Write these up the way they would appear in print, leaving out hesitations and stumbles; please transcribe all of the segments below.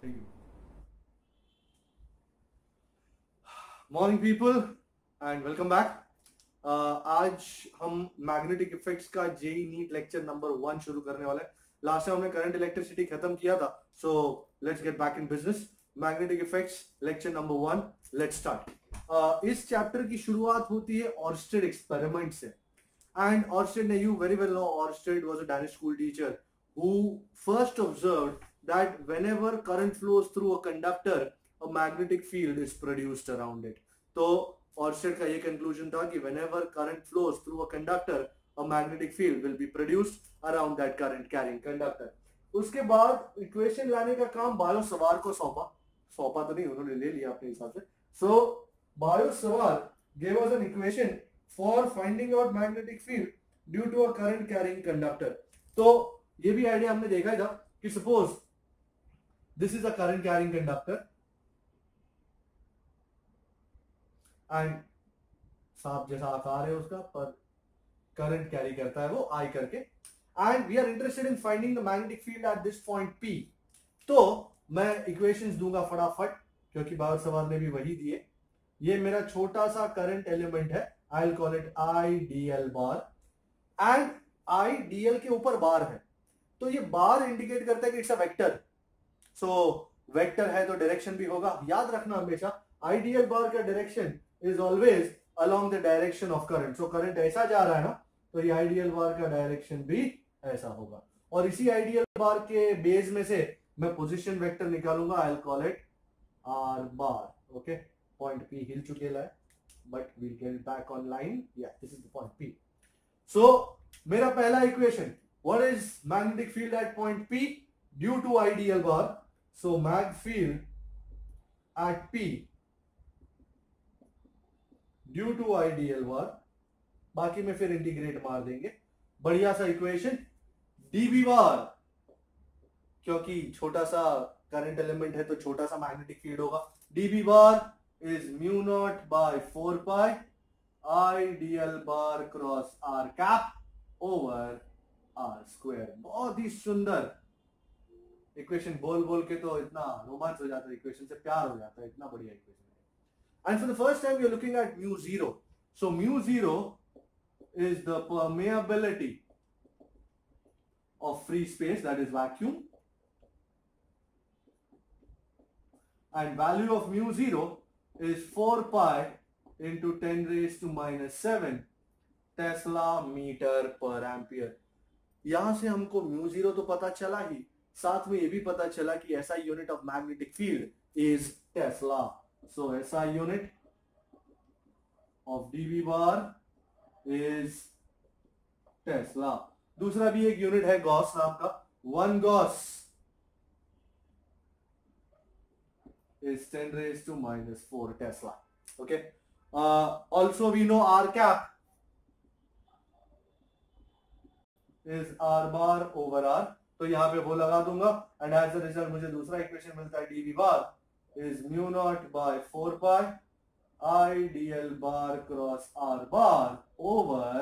Thank you. Morning people and welcome back. आज हम magnetic effects का जेई नीट लेक्चर नंबर 1 शुरू करने वाले हैं। लास्ट टाइम हमने करंट इलेक्ट्रिसिटी खत्म किया था, so let's get back in business. Magnetic effects lecture number 1, let's start. इस चैप्टर की शुरुआत होती है ऑर्स्टेड एक्सपेरिमेंट से। And Orsted, you very well know, Orsted was a Danish school teacher who first observed that whenever current flows through a conductor, a magnetic field is produced around it. तो Orsted का ये conclusion था कि whenever current flows through a conductor, a magnetic field will be produced around that current carrying conductor. उसके बाद equation लाने का काम बायो सवार को सौंपा तो नहीं, उन्होंने ले लिया अपने हिसाब से। सो बायो सवार gave us an equation for finding out magnetic field due to a current carrying conductor. तो ये भी आइडिया हमने देखा था कि suppose this is a current carrying conductor and सांप जैसा आकार है उसका, पर करंट कैरी करता है वो आई करके, and we are interested in finding the magnetic field at this point P। तो मैं इक्वेशंस दूंगा फटाफट क्योंकि बाहर सवाल ने भी वही दिए। ये मेरा छोटा सा करंट एलिमेंट है, I'll call it IDL bar, and IDL के ऊपर बार है, तो ये बार इंडिकेट करता है कि it's a vector. So vector है तो डायरेक्शन भी होगा। याद रखना हमेशा IDL बार का direction is always along the direction of current. So current ऐसा जा रहा है ना, तो ये IDL बार का डायरेक्शन भी ऐसा होगा। और इसी IDL बार के बेस में से मैं पोजीशन वेक्टर निकालूंगा, I'll call it R bar. Okay, point P हिल चुकेला है, but we'll get it back online. Yeah, this is the point P. So मेरा पहला equation, what is magnetic field at point P due to IDL bar? So mag field at P due to IDL bar, बाकी में फिर integrate मार देंगे। बढ़िया सा equation dB bar, क्योंकि छोटा सा करंट एलिमेंट है तो छोटा सा मैग्नेटिक फील्ड होगा। dB bar is mu naught by 4 pi IDL bar cross R cap over R square। बहुत ही सुंदर इक्वेशन, बोल बोल के तो इतना रोमांच हो जाता है, इक्वेशन से प्यार हो जाता है, इतना बढ़िया इक्वेशन है। And for the first time you are looking at mu zero. So mu zero is the permeability of free space, that is vacuum, and value of mu zero is 4 pi into 10 raised to minus 7 tesla metre per ampere. यहां से हमको mu zero तो पता चला ही, साथ में ये भी पता चला कि SI unit of magnetic field is tesla. So SI unit of dB bar is tesla. दूसरा भी एक यूनिट है गॉस नाम का, 1 gauss is 10 raised to minus 4 Tesla. Okay. Also we know R cap is R bar over R, तो यहां पे वो लगा दूंगा, एंड एज अ रिजल्ट मुझे दूसरा इक्वेशन मिलता है dV bar is mu naught by 4 pi IDL bar cross R bar over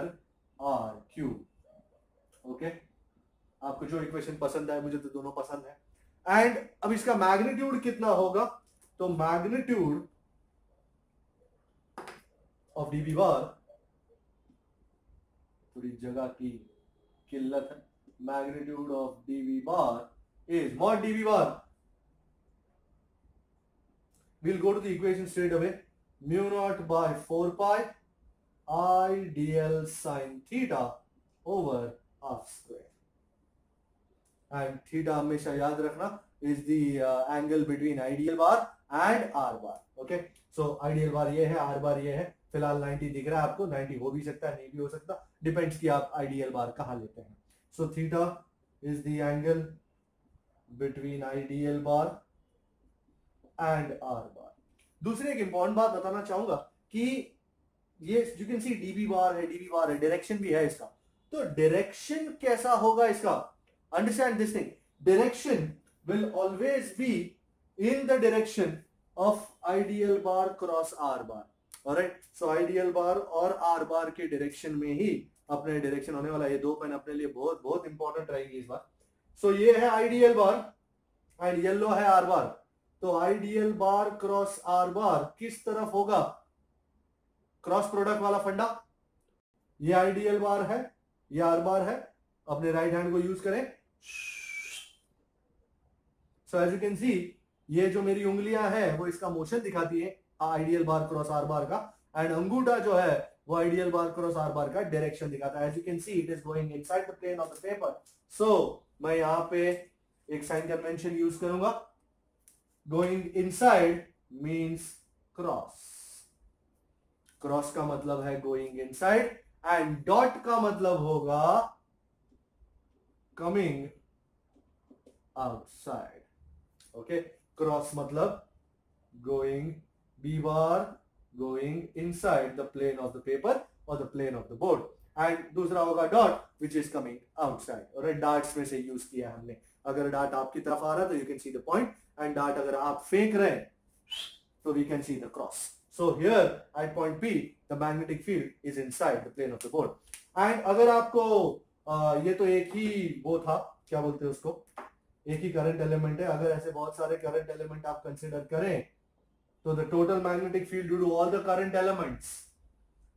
R cube. Okay. आपको जो इक्वेशन पसंद है, मुझे तो दोनों पसंद है। एंड अब इसका मैग्नीट्यूड कितना होगा, तो मैग्नीट्यूड ऑफ डीवी बार, थोड़ी जगह की किल्लत है, magnitude of dB bar is mod dB bar, we'll go to the equation straight away, mu naught by 4 pi IDL sin theta over R square, and theta हमेशा याद रखना is the angle between IDL bar and R bar. Okay, so IDL bar ये है, R bar ये है। फिलहाल 90 दिख रहा है आपको, 90 हो भी सकता है, नहीं भी हो सकता, डिपेंड्स कि आप IDL bar कहाँ लेते हैं। So theta is the angle between IDL bar and R bar. दूसरी एक इंपॉर्टेंट बात बताना चाहूंगा कि ये you can see dB bar है, dB bar है, डायरेक्शन भी है इसका, तो डायरेक्शन कैसा होगा इसका, understand this thing, direction will always be in the direction of IDL bar cross R bar. Alright, so IDL bar और R bar के डायरेक्शन में ही अपने डायरेक्शन होने वाला। ये दो पेन अपने लिए बहुत बहुत इंपॉर्टेंट रहेंगे इस बार। सो ये है IDL bar एंड येलो है आर बार, तो आइडियल बार क्रॉस आर बार किस तरफ होगा? क्रॉस प्रोडक्ट वाला फंडा, ये आइडियल बार है, ये आर बार है, अपने राइट हैंड को यूज करें। So as you can see, ये जो मेरी उंगलियां है वो इसका मोशन दिखाती है ideal bar cross R bar का, एंड अंगूठा जो है वो ideal bar cross R bar का डायरेक्शन दिखाता है। As you can see it is going inside the plane of the paper. So मैं यहां पे एक साइन कन्वेंशन यूज करूंगा। Going inside means cross, cross का मतलब है गोइंग इनसाइड, एंड डॉट का मतलब होगा कमिंग आउटसाइड। ओके, क्रॉस मतलब going, B bar going inside the plane of the paper और the plane of the board, and दूसरा होगा dot which is coming outside. और डार्ट्स में से यूज किया हमने, अगर डार्ट आपकी तरफ आ रहा है तो you can see the point, and dart अगर आप फेंक रहे हैं तो we can see the cross. So here at point P, the magnetic field is inside the plane of the board. And अगर आपको ये तो एक ही वो था, क्या बोलते हैं उसको, एक ही करंट एलिमेंट है, अगर ऐसे बहुत सारे करंट एलिमेंट आप कंसिडर करें तो the total magnetic field due to all the current elements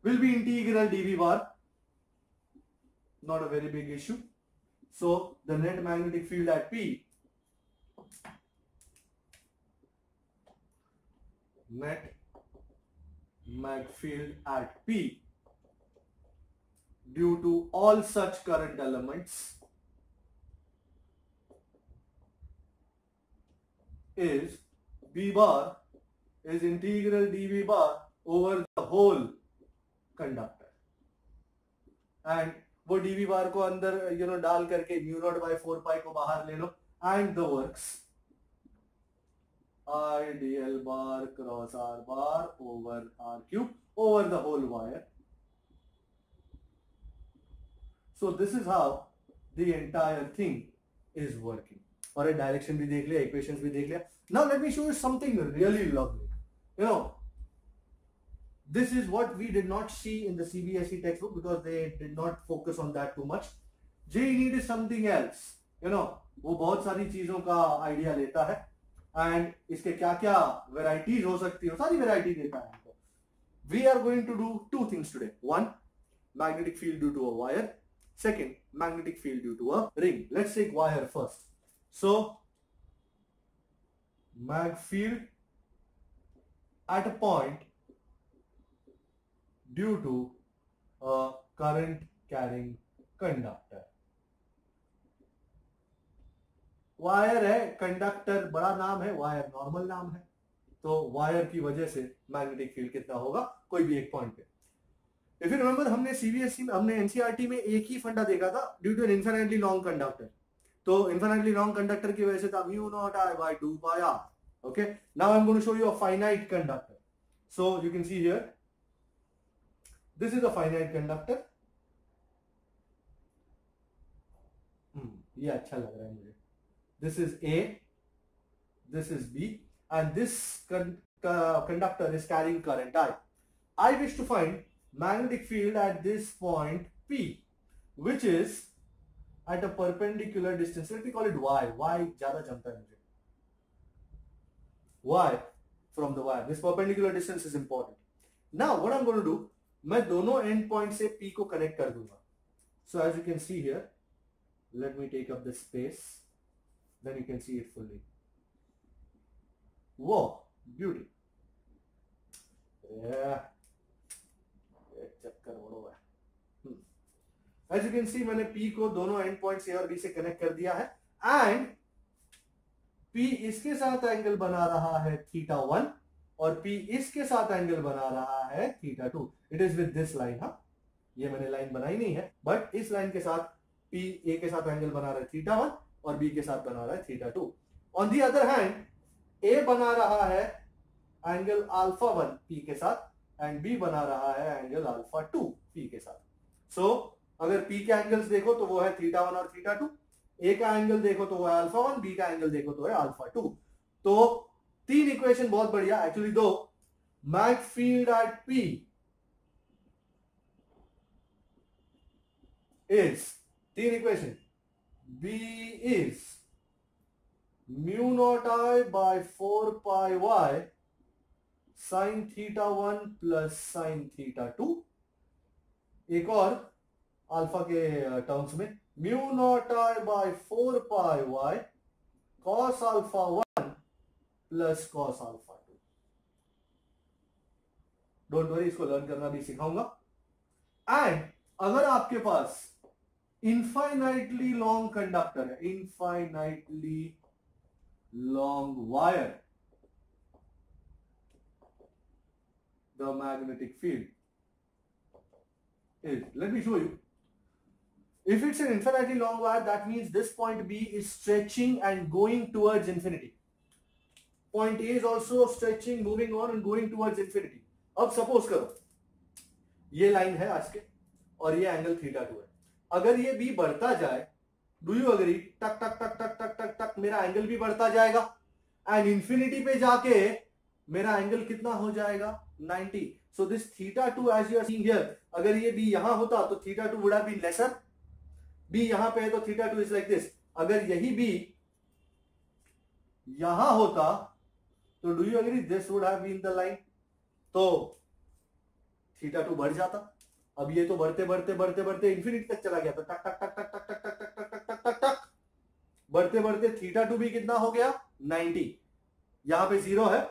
will be integral dV bar, not a very big issue. So the net magnetic field at P, net mag field at P due to all such current elements is B bar is integral dV bar over the whole conductor, and वो dV bar को अंदर डाल करके mu naught bye 4 पाई को बाहर ले लो, and the works ideal bar cross r bar over r cube over the whole wire. So this is how the entire thing is working. और एक डायरेक्शन भी देख लिया, इक्वेशंस भी देख लिया. Now let me show you something really lovely. You know, this is what we did not see in the CBSE textbook because they did not focus on that too much. JEE NEET is something else. You know, वो बहुत सारी चीजों का idea लेता है, and इसके क्या क्या वेराइटीज हो सकती है, सारी वेराइटी देता है हमको. We are going to do two things today. One, magnetic field due to a wire. Second, magnetic field due to a ring. Let's take wire first. So mag field at a point due to a current carrying conductor. Wire है, conductor बड़ा नाम है, wire normal नाम है, तो wire की वजह से मैग्नेटिक फील्ड कितना होगा कोई भी एक पॉइंट पे. इफ यू रिमेंबर, हमने सीबीएसई में, हमने एनसीईआरटी में एक ही फंडा देखा था, due to an infinitely long conductor. तो इनफिनिटली लॉन्ग कंडक्टर की वजह से था mu naught I by 2 pi r. Okay, now I am going to show you a finite conductor. So you can see here, this is a finite conductor. ये अच्छा लग रहा है मुझे. This is A, this is B, and this conductor is carrying current I. I wish to find magnetic field at this point P, which is at a perpendicular distance. Let me call it Y. Y ज़्यादा जमता है मुझे. Y from the wire. This perpendicular distance is important. Now what I'm going to do, मैं दोनों end point से P को connect कर दूंगा. So as you can see here, let me take up this space. Then you can see it fully. Whoa, beauty. Yeah. चक्कर बड़ो है. As you can see, मैंने P को दोनों एंड पॉइंट्स A और B से कनेक्ट कर दिया है, एंड P इसके साथ एंगल बना रहा है θ1 और P इसके साथ एंगल बना रहा है θ2. It is with this line. हाँ, ये मैंने लाइन बनाई नहीं है, बट इस लाइन के साथ P A के साथ एंगल बना रहा है θ1 और B के साथ बना रहा है θ2. On the other hand, A बना रहा है एंगल α1 P के साथ, एंड B बना रहा है एंगल α2 P के साथ. सो अगर P के एंगल्स देखो तो वो है θ1 और θ2. A का एंगल देखो तो वो है α1, B का एंगल देखो तो है α2. तो तीन इक्वेशन बहुत बढ़िया, एक्चुअली दो. Mag field at P is, तीन equation. B is mu naught I by 4 pi y sine theta 1 plus sine theta 2, एक और अल्फा के टर्म्स में mu naught I by 4 pi y cos alpha 1 plus cos alpha 2। Don't worry, इसको learn करना भी सिखाऊंगा। And अगर आपके पास इनफाइनाइटली लॉन्ग कंडक्टर है, infinitely long wire, the magnetic field is, let me show you. If it's an infinitely long wire, that means this point B is stretching and going towards infinity. Point A is also stretching, moving on and going towards infinity. अब suppose करो ये line है आज के और ये angle theta 2 है। अगर ये B बढ़ता जाए, डू यू अग्री, टक टक टक टक टक टक टक मेरा एंगल भी बढ़ता जाएगा एंड इंफिनिटी पे जाके मेरा एंगल कितना हो जाएगा 90। So this theta 2 as you are seeing here, अगर ये B यहां होता तो theta 2 would have been lesser. B यहां पे है तो theta 2 is like this. अगर यही B यहां होता तो do you agree this would have been the line? तो theta 2 बढ़ जाता। अब ये तो बढ़ते बढ़ते बढ़ते बढ़ते इंफिनिटी तक चला गया, तो टक टक टक टक टक टक टक टक टक टक टक टक बढ़ते बढ़ते थीटा 2 भी कितना हो गया 90। यहां पे 0 है,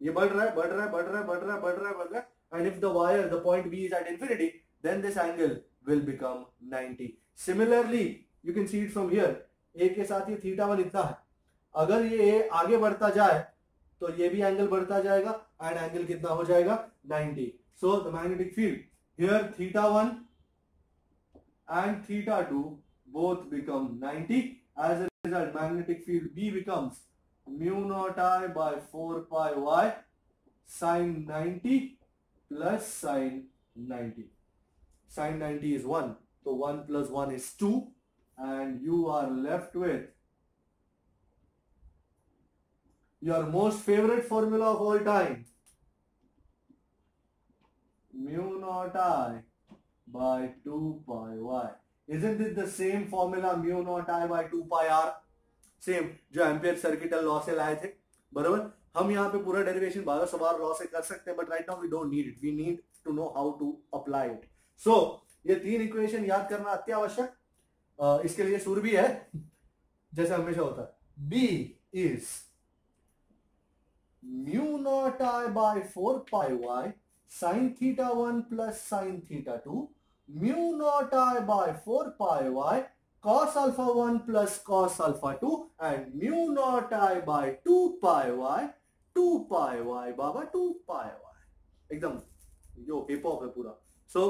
ये बढ़ रहा है बढ़ रहा है बढ़ रहा है बढ़ रहा है बढ़ रहा है बढ़ रहा है, and if the wire, the point B is at infinity, then this angle will become 90. Similarly, you can see it from here. A के साथ ये थीटा 1 इतना है, अगर ये आगे बढ़ता जाए तो ये भी एंगल बढ़ता जाएगा एंड एंगल कितना हो जाएगा 90. So the magnetic field here theta 1 and theta 2 both become 90. As a result, magnetic field B becomes mu naught I by 4 pi y sin 90 plus sin 90. Sin 90 is 1. So 1 plus 1 is 2. And you are left with your most favorite formula of all time. Mu naught I by 2 pi y. Isn't it the same formula mu naught I by 2 pi r? Same, जो ampere circuital law से लाए थे, बराबर। हम यहाँ पे पूरा derivation 12 सवार लॉ से कर सकते हैं, but right now we don't need it, we need to know how to apply it. So ये 3 इक्वेशन याद करना अत्यावश्यक। इसके लिए सूत्र भी है, जैसे हमेशा होता है। B is mu naught I by 4 pi y sin theta 1 plus sin theta 2, mu naught I by 4 pi y cos alpha 1 plus cos alpha 2 and mu naught I by 2 pi y, 2 pi y Baba 2 pi y, एकदम जो hip hop है पूरा। सो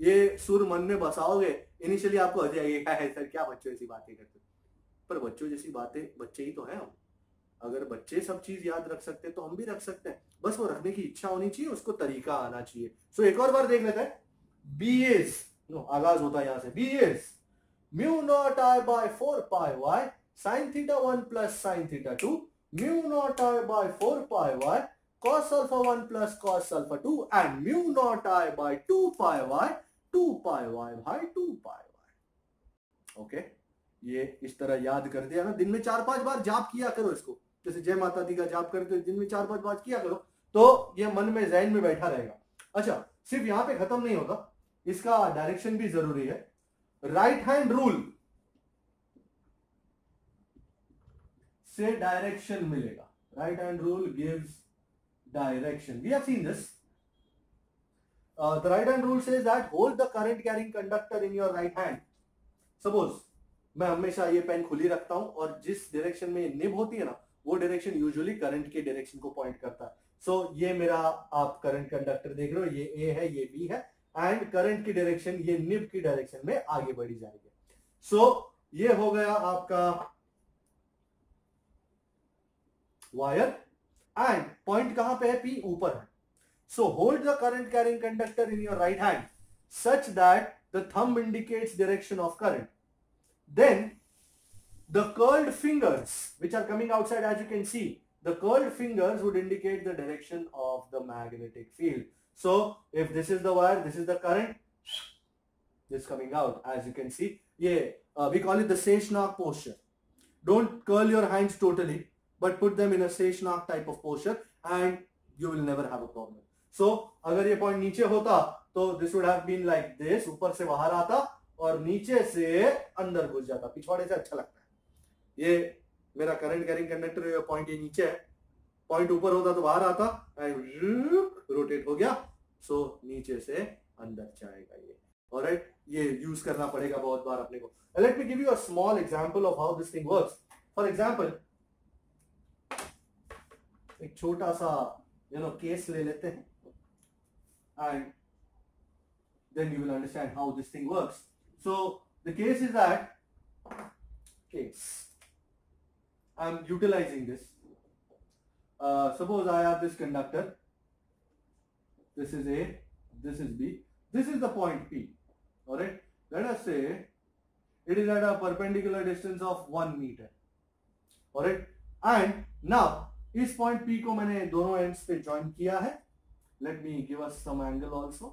ये सुर मन में बसाओगे, initially आपको आ जाएगी क्या है सर, क्या बच्चों जैसी बातें करते, पर बच्चों जैसी बातें, बच्चे ही तो हैं हम। अगर बच्चे सब चीज याद रख सकते हैं तो हम भी रख सकते हैं, बस वो रखने की इच्छा होनी चाहिए, उसको तरीका आना चाहिए। सो एक और बार देख लेते हैं। बी इज, आगाज होता है यहां से, B is mu naught I by 4 pi y sin theta 1 plus sin theta 2, mu naught I by 4 pi y cos alpha 1 plus cos alpha 2 and mu naught I by 2 pi y, 2 pi y by 2 pi y। Okay, ये इस तरह याद कर दिया ना, दिन में 4-5 बार जाप किया करो इसको, जैसे जय माता दी का जाप करते हो, दिन में 4-5 बार किया करो तो ये मन में ज़हन में बैठा रहेगा। अच्छा, सिर्फ यहां पे खत्म नहीं होगा, इसका डायरेक्शन भी जरूरी है। राइट हैंड रूल से डायरेक्शन मिलेगा, right hand rule gives direction, we have seen this. The right hand rule says that hold the current carrying conductor in your right hand. Suppose मैं हमेशा ये पेन खुली रखता हूं और जिस डायरेक्शन में निब होती है ना, वो डायरेक्शन यूजुअली करंट के डायरेक्शन को पॉइंट करता है। सो ये मेरा आप करंट कंडक्टर देख रहे हो, ये ए है, ये बी है, एंड करंट की डायरेक्शन ये निब की डायरेक्शन में आगे बढ़ी जाएगी। सो ये हो गया आपका वायर, एंड पॉइंट कहां पे है, पी ऊपर है। So hold the current carrying conductor in your right hand such that the thumb indicates direction of current, then the curled fingers which are coming outside, as you can see, the curled fingers would indicate the direction of the magnetic field. So if this is the wire, this is the current, this coming out, as you can see, yeah, we call it the Seshnag posture. Don't curl your hands totally, but put them in a Seyschnark type of posture and you will never have a problem. So अगर ये point नीचे होता तो this would have been like this, ऊपर से बाहर आता और नीचे से अंदर घुस जाता, पिछवाड़े से अच्छा लगता है। ये मेरा करंट कैरिंग कंडक्टर है, पॉइंट ये नीचे है, पॉइंट ऊपर होता तो बाहर आता एंड रोटेट हो गया, सो नीचे से अंदर जाएगा ये। ऑलराइट, ये यूज करना पड़ेगा बहुत बार अपने को। Let me give you a small example of how this thing works. For example एक छोटा सा केस ले लेते हैं and then you will understand how this thing works. So the case is that I'm utilizing this. Suppose I have this conductor. This is A, this is B, this is the point P. All right. Let us say it is at a perpendicular distance of 1 meter. All right. And now इस point P को मैंने दोनों ends पे join किया है. Let me give us some angle also.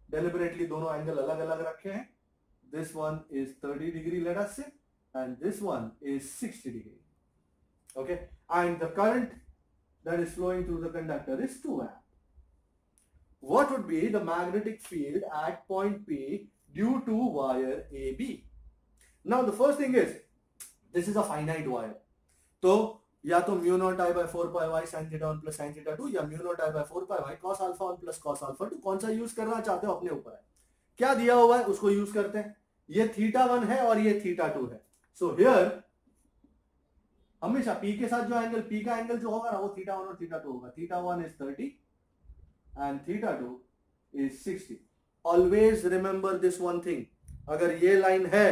Deliberately दोनों angle अलग अलग रखे हैं. This one is 30 degree, let us say, and this one is 60 degree. Okay, and the current that is flowing through the conductor is 2 amp. What would be the magnetic field at point P due to wire AB? Now the first thing is, this is a finite wire. तो या तो mu naught I by 4 pi y sine theta 1 plus sine theta 2 या mu naught I by 4 pi y cos alpha 1 plus cos alpha 2, कौन सा use करना चाहते हो अपने ऊपर है। क्या दिया हुआ है उसको यूज करते हैं। ये थीटा 1 है और ये थीटा 2 है। सो हियर हमेशा पी के साथ जो एंगल, पी का एंगल जो होगा ना वो थीटा 1 और थीटा 2 होगा। Theta 1 is 30 and theta 2 is 60। Always remember this one thing, अगर ये लाइन है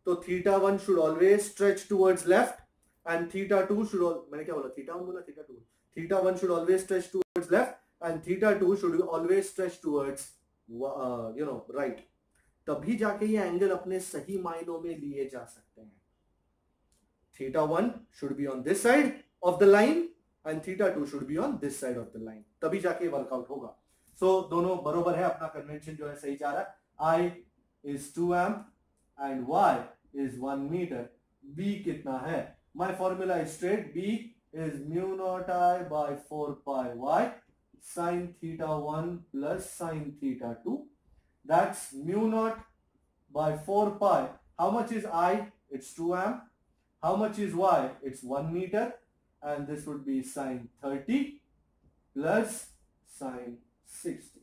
तो theta 1 should always stretch towards left and theta 2 should मैंने क्या बोला, थीटा 1 बोला, theta 2, theta 1 should always stretch towards left and theta 2 should always stretch towards right. तभी जाके ये एंगल अपने सही मायनों में लिए जा सकते हैं। Theta 1 should be on this side of the line and theta 2 should be on this side of the line, तभी जाके वर्कआउट होगा। सो दोनों बरोबर है, अपना कन्वेंशन जो है सही जा रहा है। I is 2 amp and Y is 1 meter। B कितना है? My formula is straight. B is mu naught I by 4 pi y sin theta 1 plus sin theta 2. That's mu naught by 4 pi. How much is I? It's 2 amp. How much is Y? It's 1 meter. And this would be sin 30 plus sin 60.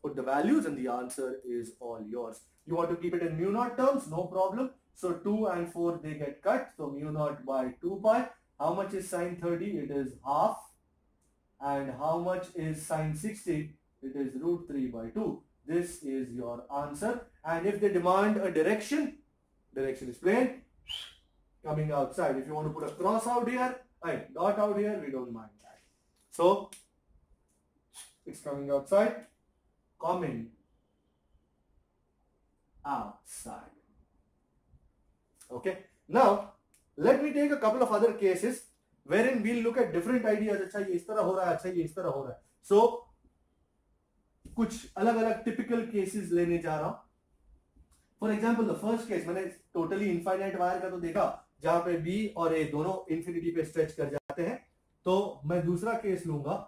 Put the values and the answer is all yours. You want to keep it in mu naught terms? No problem. So 2 and 4 they get cut. So mu naught by 2 pi. How much is sin 30? It is half. And how much is sin 60? It is root 3 by 2. This is your answer. And if they demand a direction is plain, coming outside. If you want to put a cross out here, right, dot out here, we don't mind that. So it's coming outside, coming outside. Okay, now let me take a couple of other cases wherein we'll look at different ideas. अच्छा ये इस तरह हो रहा है, अच्छा ये इस तरह हो रहा है। So कुछ अलग अलग typical cases लेने जा रहा हूं। For example, the first case मैंने totally infinite wire का तो देखा जहां पे B और A दोनों infinity पे stretch कर जाते हैं। तो मैं दूसरा केस लूंगा,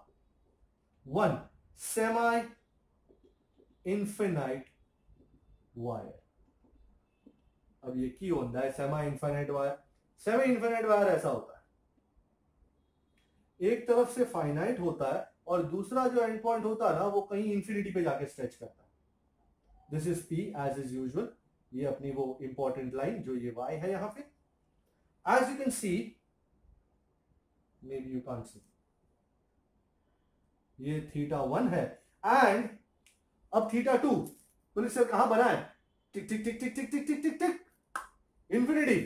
one semi infinite wire। अब ये की होता है semi infinite wire. Semi infinite wire ऐसा होता है, एक तरफ से फाइनाइट होता है और दूसरा जो एंड पॉइंट होता है ना वो कहीं इंफिनिटी पे जाके स्ट्रेच करता है। This is P as is usual. ये अपनी वो इंपॉर्टेंट लाइन जो ये वाई है यहां पे। As you can see, may be you can't see, ये थीटा 1 है एंड अब थीटा 2 पुलिस सर कहां बना है? टिक टिक टिक टिक टिक टिक टिक टिक टिक इंफिनिटी।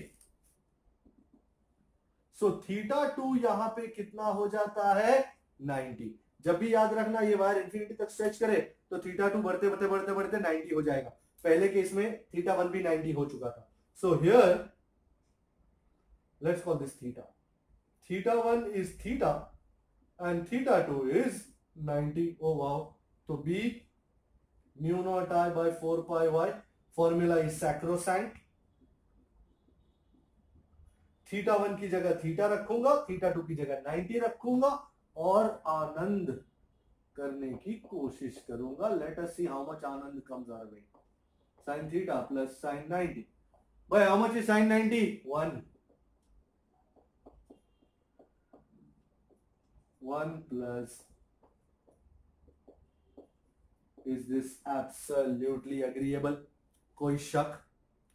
सो थीटा 2 यहां पे कितना हो जाता है? 90। जब भी याद रखना ये वायर इंफिनिटी तक स्ट्रेच करे तो थीटा 2 बढ़ते बढ़ते बढ़ते बढ़ते 90 हो जाएगा। पहले केस में थीटा 1 भी 90 हो चुका था। So here let's call this theta. Theta 1 is theta and theta 2 is 90। Oh wow. तो B mu naught I by 4 pi y, formula is sacrosanct। Theta 1 की जगह थीटा रखूंगा, थीटा 2 की जगह 90 रखूंगा और आनंद करने की कोशिश करूंगा. Let us see how much आनंद comes our way. sin theta plus sin 90. Boy, how much is sin 90? 1. 1 plus. Is this absolutely agreeable? कोई शक?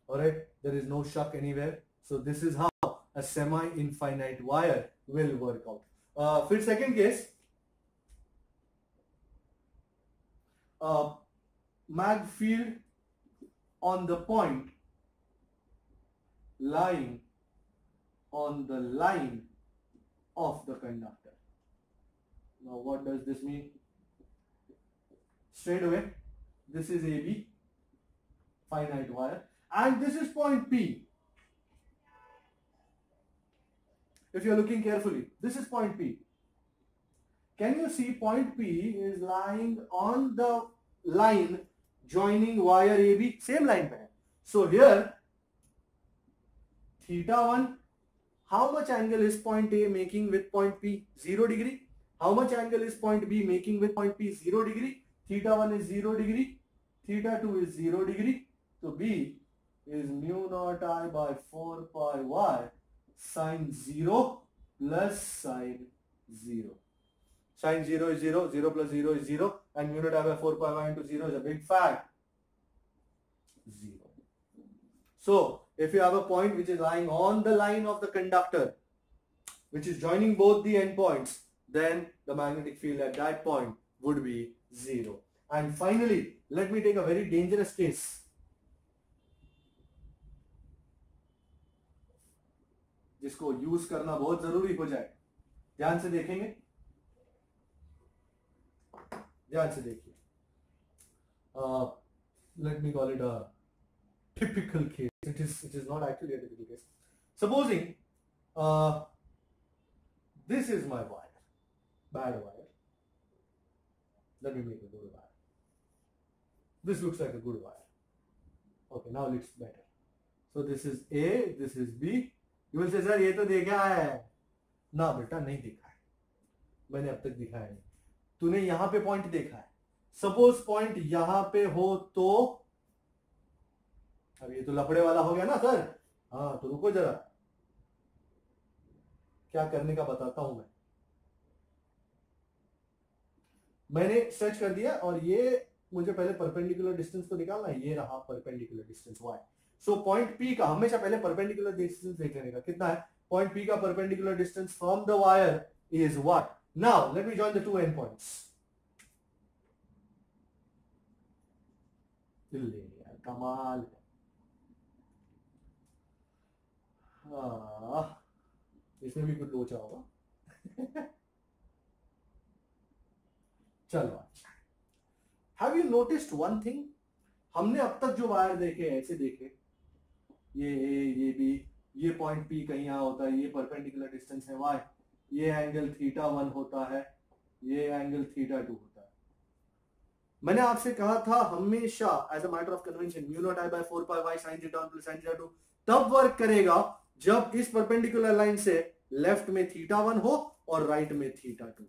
Alright, there is no shock anywhere. So this is how a semi-infinite wire will work out. फिर second case, mag field on the point lying on the line of the conductor. Now what does this mean? Straight away, this is AB, finite wire, and this is point P. If you are looking carefully, this is point P. Can you see point P is lying on the line joining wire AB? Same line पे है. So here, theta 1, how much angle is point A making with point P? 0 degree. How much angle is point B making with point P? 0 degree. Theta 1 is 0 degree. Theta 2 is 0 degree. So B is mu naught I by 4 pi y sin 0 plus sin 0. Sin 0 is 0, 0 plus 0 is 0, and mu naught I by 4 pi y into 0 is a big fact. 0. So, if you have a point which is lying on the line of the conductor, which is joining both the endpoints, then the magnetic field at that point would be 0. And finally, let me take a very dangerous case. जिसको use करना बहुत जरूरी हो जाए. ध्यान से देखेंगे, ध्यान से देखिए. Let me call it a typical case. It is not actually a typical case. Supposing this is my wire, bad wire. Let me make a good wire. This looks like a good wire. Okay, now it looks better. So this is A, this is B. You will say, sir, ये तो देखा है. ना बेटा, नहीं देखा है. मैंने अब तक दिखाया नहीं. तूने यहाँ पे पॉइंट देखा है. सपोज पॉइंट यहाँ पे हो तो, अब ये तो लफड़े वाला हो गया ना सर. हाँ, तो रुको जरा, क्या करने का बताता हूं मैं. मैंने स्ट्रेच कर दिया और ये मुझे पहले परपेंडिकुलर डिस्टेंस तो निकालना है. ये रहा perpendicular distance y. So point P का हमेशा पहले परपेंडिकुलर डिस्टेंस देख लेने का. कितना है? पॉइंट P का perpendicular distance from the wire is what? Now let me join the two and points. कमाल. इसमें भी कुछ लोचा होगा. चलो, have you noticed one thing? हमने अब तक जो वायर देखे ऐसे देखे, ये ए, ये बी, ये पॉइंट पी कहीं यहाँ होता है, ये परपेंडिकुलर डिस्टेंस है y, ये एंगल थीटा 1 होता है, ये एंगल थीटा 2 होता है. मैंने आपसे कहा था हमेशा as a matter of convention mu naught I by 4 pi y sin theta 1 plus sin theta 2 तब वर्क करेगा जब इस परपेंडिकुलर लाइन से लेफ्ट में थीटा 1 हो और राइट में थीटा 2 हो.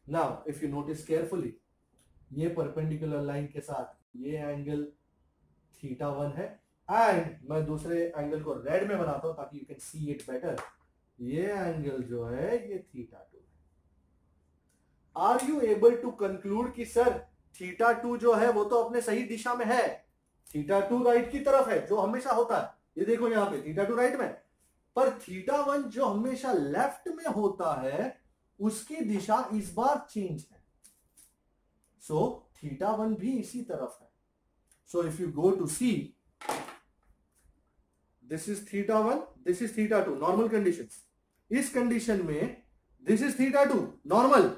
Now if you notice carefully, ये परपेंडिकुलर लाइन के साथ ये एंगल थीटा 1 है, एंड मैं दूसरे एंगल को रेड में बनाता हूं ताकि you can see it better. ये एंगल जो है ये थीटा 2 है. Are you able to conclude कि सर थीटा 2 जो है वो तो अपने सही दिशा में है, थीटा 2 राइट की तरफ है जो हमेशा होता है. ये देखो यहाँ पे थीटा 2 राइट में, पर थीटा 1 जो हमेशा लेफ्ट में होता है उसकी दिशा इस बार चेंज है. सो थीटा 1 भी इसी तरफ है. So if you go to see, this is theta 1, this is theta 2, normal conditions. इस कंडीशन में this is theta 2 normal,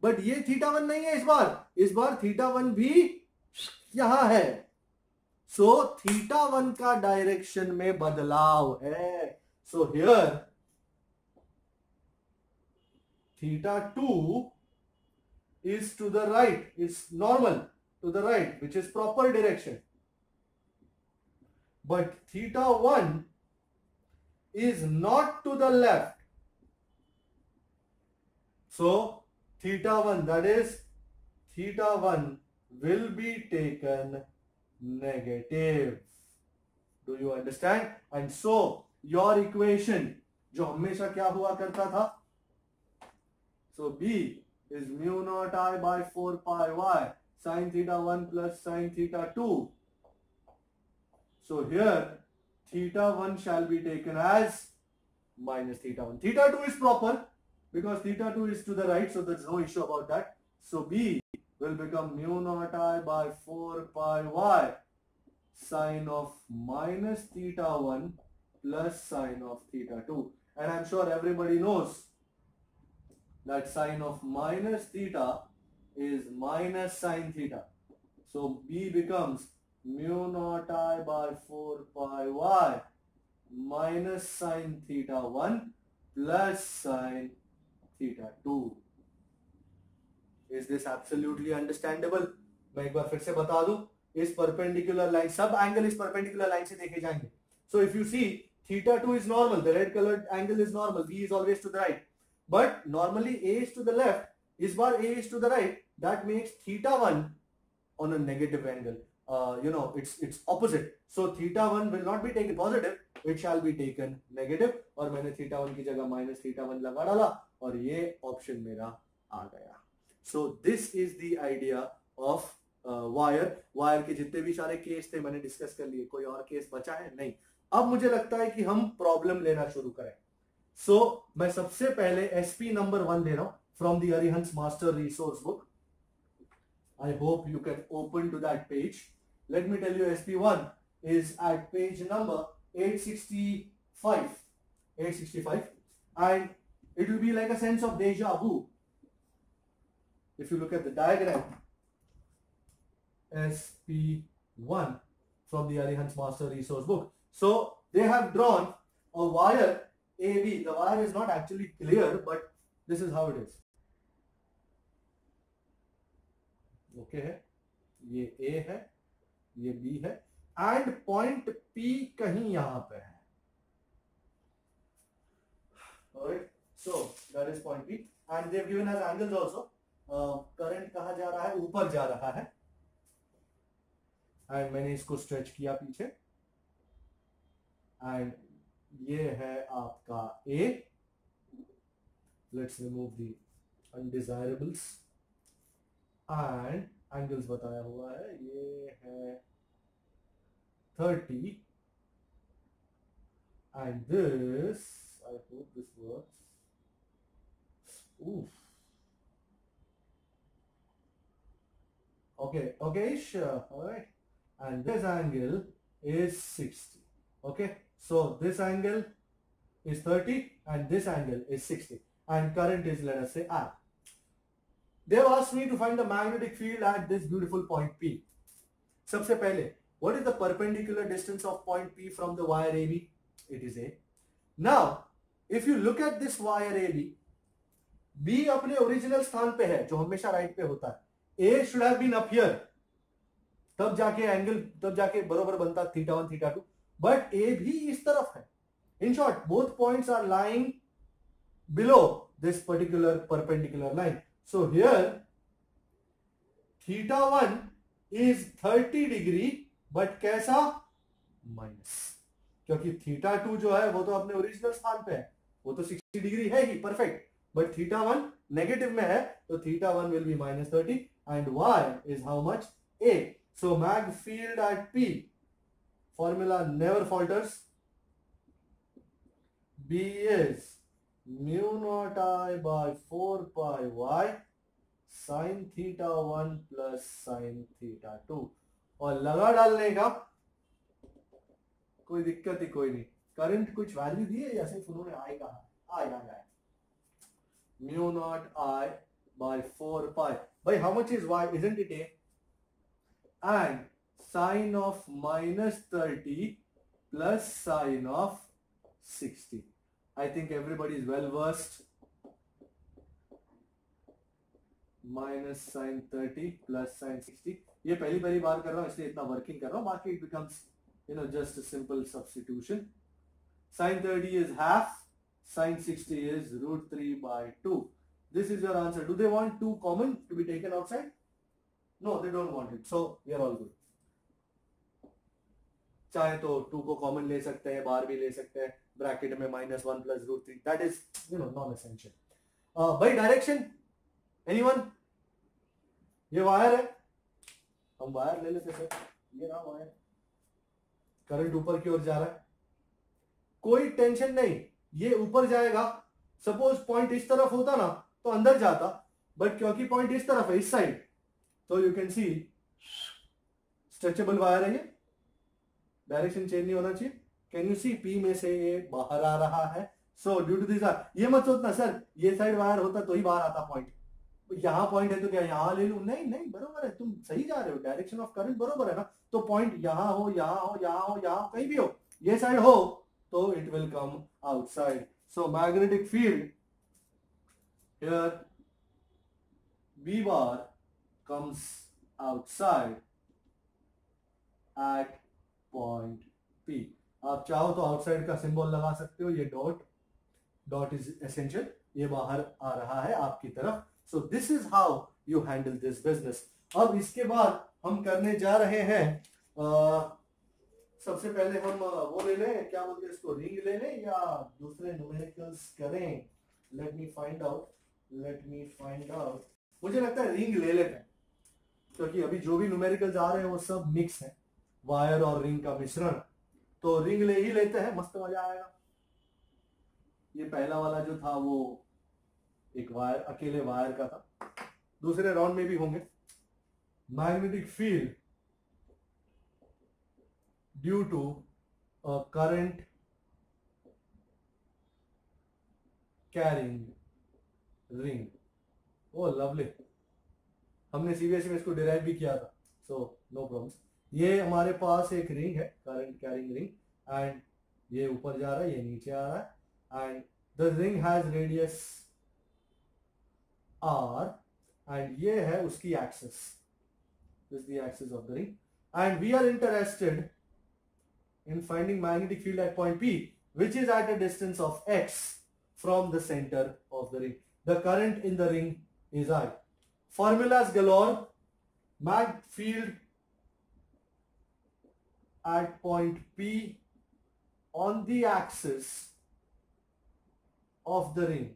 but ये थीटा 1 नहीं है इस बार थीटा 1 भी यहां है. सो थीटा 1 का डायरेक्शन में बदलाव है. So here theta 2 is to the right, is normal to the right, which is proper direction. But theta 1 is not to the left. So theta 1, that is theta 1 will be taken negative. Do you understand? And so your equation जो हमेशा क्या हुआ करता था, so B is mu naught I by 4 pi y sin theta 1 plus sin theta 2. So here theta 1 shall be taken as minus theta 1. Theta 2 is proper because theta 2 is to the right, so there's no issue about that. So B will become mu naught I by 4 pi y sine of minus theta 1 plus sine of theta 2. And I'm sure everybody knows that sine of minus theta is minus sine theta. So B becomes mu naught I by 4 pi y minus sine theta 1 plus sine theta 2. Is this absolutely understandable? मैं एक बार फिर से बता दूं, इस perpendicular line, सब angle इस perpendicular line से देखे जाएंगे. So if you see, theta 2 is normal, the red colored angle is normal, B is always to the right. But normally A is to the left, इस बार A is to the right, that makes theta 1 on a negative angle. It's opposite. So theta 1 will not be taken positive, it shall be taken negative. और मैंने theta 1 की जगह minus theta 1 लगा डाला और ये option मेरा आ गया. So this is the idea of wire के जितने भी सारे केस थे मैंने डिस्कस कर लिए. कोई और केस बचा है? नहीं. अब मुझे लगता है कि हम प्रॉब्लम लेना शुरू करें. सो मैं सबसे पहले SP नंबर 1 ले रहा हूं from the Arihant master resource book. I hope you can open to that page. Let me tell you, SP1 is at page number 865. 865, and it will be like a sense of deja vu. If you look at the diagram, SP1 from the Arihant Master Resource book. So they have drawn a wire AB. The wire is not actually clear, but this is how it is. Okay है, ये A है, ये B है, and point P कहीं यहाँ पे है. Alright, so that is point P, and they have given us angles also. Current कहाँ जा रहा है? ऊपर जा रहा है, एंड मैंने इसको स्ट्रेच किया पीछे, एंड ये है आपका A. Let's remove the undesirables, and angles बताया हुआ है, ये है 30, and this, I hope this works. Okay, sure. All right, and this angle is 60. Okay, so this angle is 30 and this angle is 60, and current is, let us say, I. They have asked me to find the magnetic field at this beautiful point P. सबसे पहले, what is the perpendicular distance of point P from the wire AB? It is A. Now, if you look at this wire AB, B अपने original स्थान पे है, जो हमेशा right पे होता है. A should have been up here. तब जाके एंगल, तब जाके बरोबर बनता थीटा 1 थीटा 2, बट A भी इस तरफ है. In short, both points are lying below this particular perpendicular line. So here theta 1 is 30 degree, but कैसा? माइनस, क्योंकि थीटा 2 जो है वो तो अपने ओरिजिनल स्थान पे है, वो तो 60 डिग्री है ही, परफेक्ट. बट थीटा 1 नेगेटिव में है, तो theta 1 will be minus 30, and y is how much? A. So mag field at P, formula never falters. B is mu naught I by 4 pi y sin theta 1 plus sin theta 2. और लगा डालने का कोई दिक्कत ही कोई नहीं. Current कुछ value दी है या सिर्फ उन्होंने I कहा? I. Mu naught I by 4 pi. By how much is y? Isn't it A? And sine of minus 30 plus sine of 60. I think everybody is well versed. Minus sine 30 plus sine 60. ये पहली बार कर रहा हूँ इसलिए इतना working कर रहा हूँ. बाकी it becomes just a simple substitution. Sin 30 is half. Sin 60 is root 3 by 2. This is your answer. Do they want 2 common to be taken outside? No, they don't want it. So we are all good. चाहे तो 2 को common ले सकते हैं, बाहर भी ले सकते हैं, ब्रैकेट में -1 plus root 3. That is, non essential. भाई डायरेक्शन, एनीवन? ये वायर है, हम वायर ले लेते सर. ये रहा वायर, करंट ऊपर की ओर जा रहा है, कोई टेंशन नहीं, ये ऊपर जाएगा. सपोज पॉइंट इस तरफ होता ना तो अंदर जाता, बट क्योंकि पॉइंट इस तरफ है, इस साइड, तो you can C stretchable wire है. ये डायरेक्शन चेंज नहीं होना चाहिए. कैन यू सी पी में से ये बाहर आ रहा है. सो ड्यू टू दिस, ये मत सोचना सर ये साइड वायर होता तो ही बाहर आता पॉइंट. यहाँ पॉइंट है तो क्या यहाँ ले लूं? नहीं नहीं, बरोबर है, तुम सही जा रहे हो, डायरेक्शन ऑफ करंट बरोबर है ना. तो पॉइंट यहाँ हो, यहाँ हो, यहाँ हो, यहाँ कहीं भी हो, ये साइड हो तो it will come outside. So magnetic field here, B bar comes outside at point P. आप चाहो तो outside का सिंबल लगा सकते हो. ये डॉट इज एसेंशियल, ये बाहर आ रहा है आपकी तरफ. So this is how you handle this business. अब इसके बाद हम करने जा रहे हैं, सबसे पहले हम वो ले लें, क्या बोलते हैं इसको, रिंग ले लें या दूसरे न्यूमेरिकल्स करें. Let me find out. मुझे लगता है रिंग ले लेते हैं, क्योंकि अभी जो भी न्यूमेरिकल्स आ रहे हैं वो सब मिक्स है, वायर और रिंग का मिश्रण. तो रिंग ले ही लेते हैं, मस्त मजा आएगा. ये पहला वाला जो था वो एक वायर, अकेले वायर का था. दूसरे राउंड में भी होंगे. Magnetic field due to a current carrying ring. Oh lovely, हमने सीबीएसई में इसको डिराइव भी किया था, so no problems. ये हमारे पास एक रिंग है, करंट कैरिंग रिंग, एंड ये ऊपर जा रहा है, ये नीचे आ रहा है, and the ring has radius r, and ये है उसकी axis, this the axis of the ring, and we are interested in finding magnetic field at point P, which is at a distance of x from the center of the ring. The current in the ring is I. Formulas galore. Mag field at point P on the axis of the ring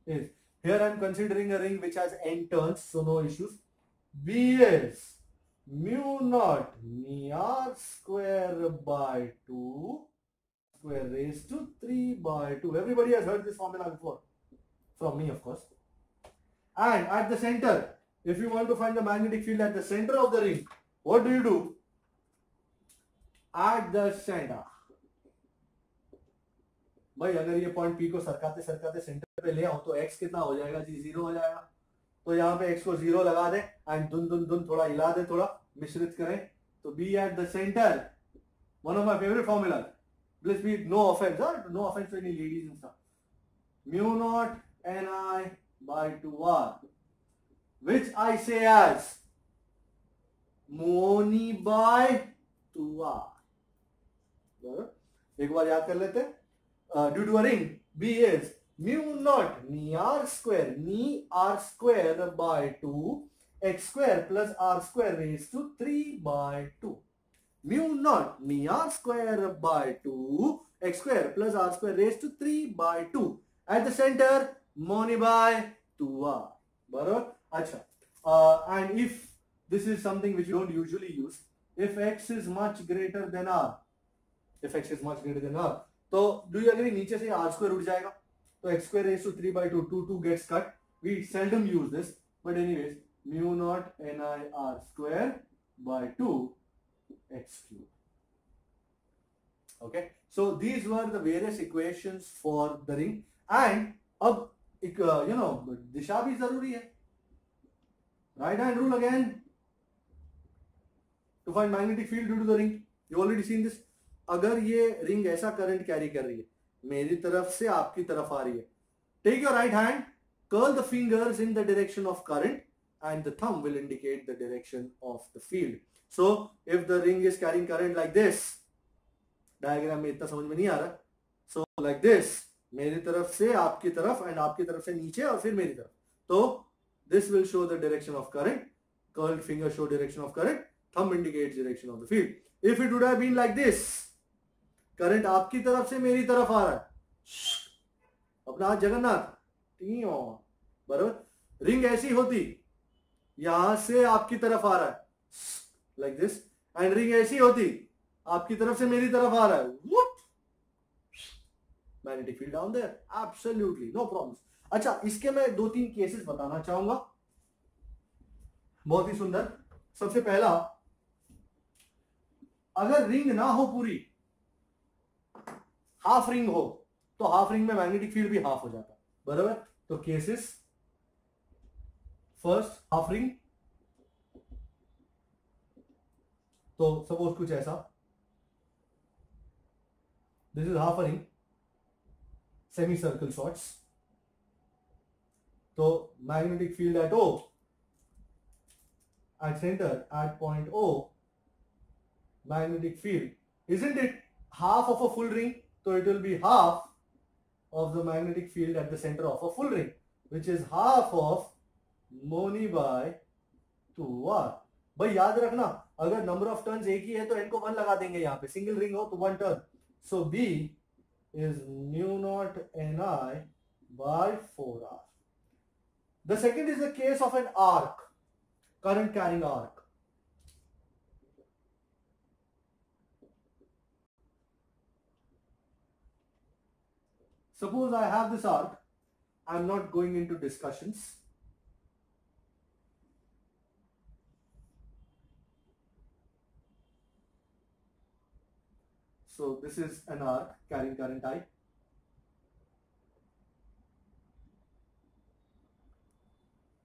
is, here I am considering a ring which has n turns, so no issues. B is mu naught r square by 2 square raised to 3 by 2. Everybody has heard this formula before, from me of course. And at the center, if you want to find the magnetic field at the center of the ring, what do? At the center, भाई अगर ये point P को सरकाते सरकाते centre पे ले आओ तो x कितना हो जाएगा जी? 0 हो जाएगा. तो यहाँ पे x को 0 लगा दे, एंड धुन थोड़ा हिला दे, थोड़ा मिश्रित करें, तो be at the center. One of my favorite formulas. Please be no offense, no offense to any ladies and stuff. Mu naught Ni by 2r, which I say as Moni by 2r. एक बार याद कर लेते हैं. Due to a ring, B is mu naught r square by 2 x square plus r square raised to 3 by 2. Mu naught r square by 2 x square plus r square raised to 3 by 2. At the center, Moni by 2r. बराबर. अच्छा, and if this is something which you don't usually use, if x is much greater than r, तो do you agree नीचे से r square उठ जाएगा, तो x square raised to 3 by 2, 2 gets cut. We seldom use this, but anyways, mu naught Ni r square by 2 x cube. Okay, so these were the various equations for the ring. And अब एक दिशा भी जरूरी है. Right hand rule again to find magnetic field due to the ring. You already seen this. अगर ये ring ऐसा current carry कर रही है, मेरी तरफ से आपकी तरफ आ रही है, take your right hand, curl the fingers in the direction of current, and the thumb will indicate the direction of the field. So if the ring is carrying current like this, diagram में इतना समझ में नहीं आ रहा. So like this, मेरी तरफ से आपकी तरफ एंड आपकी तरफ से नीचे और फिर मेरी तरफ. तो this will show the direction of current. Curled finger show direction of current. Thumb indicates direction of the field. If it would have been like this, current आपकी तरफ से मेरी तरफ आ रहा है. अपना हाथ जगन्नाथ, बराबर. रिंग ऐसी होती, यहां से आपकी तरफ आ रहा है, like this. एंड रिंग ऐसी होती, आपकी तरफ से मेरी तरफ आ रहा है. Magnetic field down there. Absolutely no problem. अच्छा, इसके मैं 2-3 केसेस बताना चाहूंगा, बहुत ही सुंदर. सबसे पहला, अगर रिंग ना हो पूरी, हाफ रिंग हो, तो हाफ रिंग में मैग्नेटिक फील्ड भी हाफ हो जाता है, बराबर. तो केसेस, फर्स्ट हाफ रिंग. तो सपोज कुछ ऐसा, this is half ring, semi circle shorts. तो magnetic field at O, at center, at point O, magnetic field, isn't it half of a full ring? So it will be half of the magnetic field at the center of a full ring, which is half of moni by 2r. भाई याद रखना, अगर number of turns एक ही है तो n को 1 लगा देंगे. यहाँ पे सिंगल रिंग हो तो 1 turn. So B is mu naught Ni by 4r. The second is the case of an arc, current carrying arc. Suppose I have this arc. I'm not going into discussions. So this is an arc carrying current I.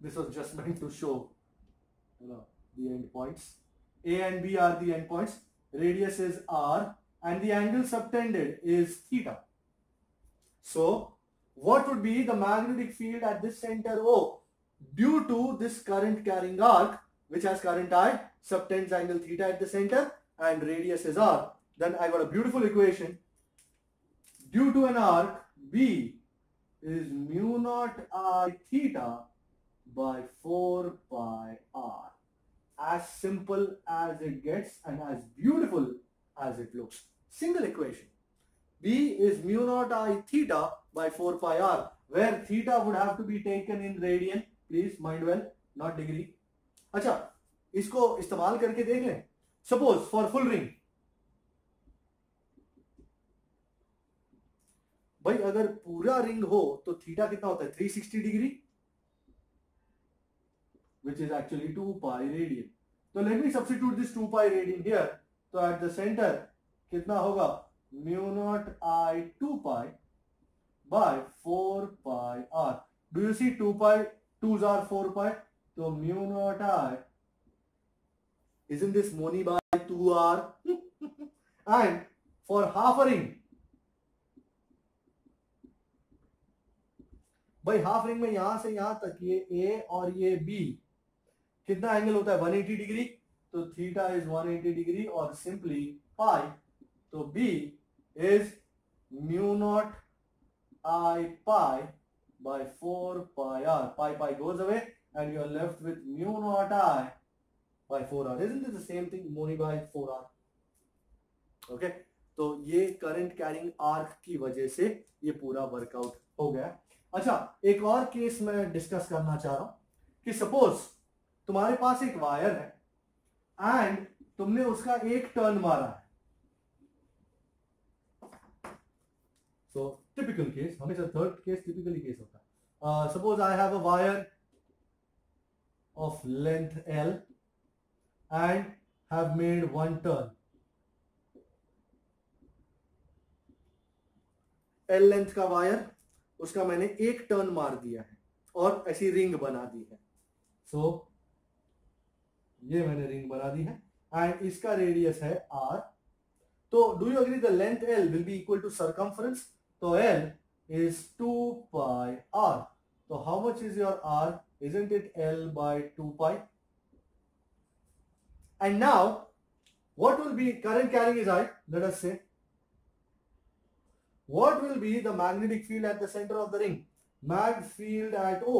This was just meant to show, the end points. A and B are the end points. Radius is R and the angle subtended is theta. So what would be the magnetic field at this center O due to this current carrying arc, which has current I, subtends angle theta at the center and radius is R. Then I got a beautiful equation. Due to an arc, B is mu naught I theta by 4 pi r. As simple as it gets and as beautiful as it looks. Single equation. B is mu naught I theta by 4 pi r, where theta would have to be taken in radian. Please mind well, not degree. अच्छा, इसको इस्तेमाल करके देख लें. Suppose for full ring, भाई अगर पूरा ring हो तो थीटा कितना होता है? 360 degree, which is actually 2 pi radian. So let me substitute this 2 pi radian here. So at the center कितना होगा? Mu naught I 2 pi by 4 pi r. Do you see 2 pi, 2's are 4 pi? So mu naught I, isn't this moni by 2r? And for half a ring, भाई half ring में यहां से यहां तक ये A और ये B कितना एंगल होता है? 180 डिग्री. तो थीटा इज 180 डिग्री और सिंपली पाई. तो B is mu naught I pi by 4 pi r. Pi pi goes away and you are left with mu naught I by 4r. Isn't this the same thing? Moni by 4r. Okay. तो ये current carrying arc की वजह से ये पूरा workout हो गया. अच्छा, एक और केस मैं डिस्कस करना चाह रहा हूं कि सपोज तुम्हारे पास एक वायर है एंड तुमने उसका एक टर्न मारा है. सो टिपिकल केस, हमेशा थर्ड केस टिपिकली केस होता है. Suppose I have a wire of length L and have made one turn. L length का वायर, उसका मैंने एक टर्न मार दिया है और ऐसी रिंग बना दी है. सो ये मैंने रिंग बना दी है एंड इसका रेडियस है r. तो do you agree the length L will be equal to circumference. तो L is 2 pi r. तो how much is your r? Isn't it L by 2 pi? And now what will be current carrying is I, let us say, what will be the magnetic field at the center of the ring? Mag field at O,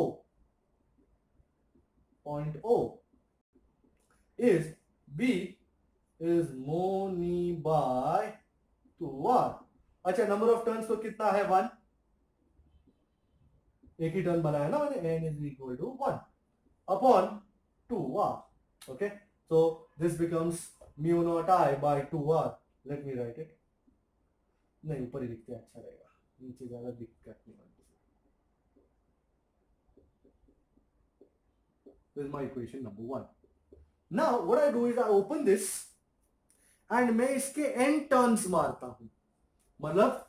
point O, is B is मोनी by 2R. अच्छा, number of turns तो कितना है? 1. एक ही turn बनाया ना मैंने. n is equal to 1 upon 2R. Okay, so this becomes mu naught I by 2R. Let me write it. नहीं, ऊपर ही लिखते हैं, अच्छा रहेगा, नीचे ज्यादा दिक्कत नहीं होगी. This is my equation number 1. Now what I do is I open this and मैं इसके n टर्न्स मारता हूं. मतलब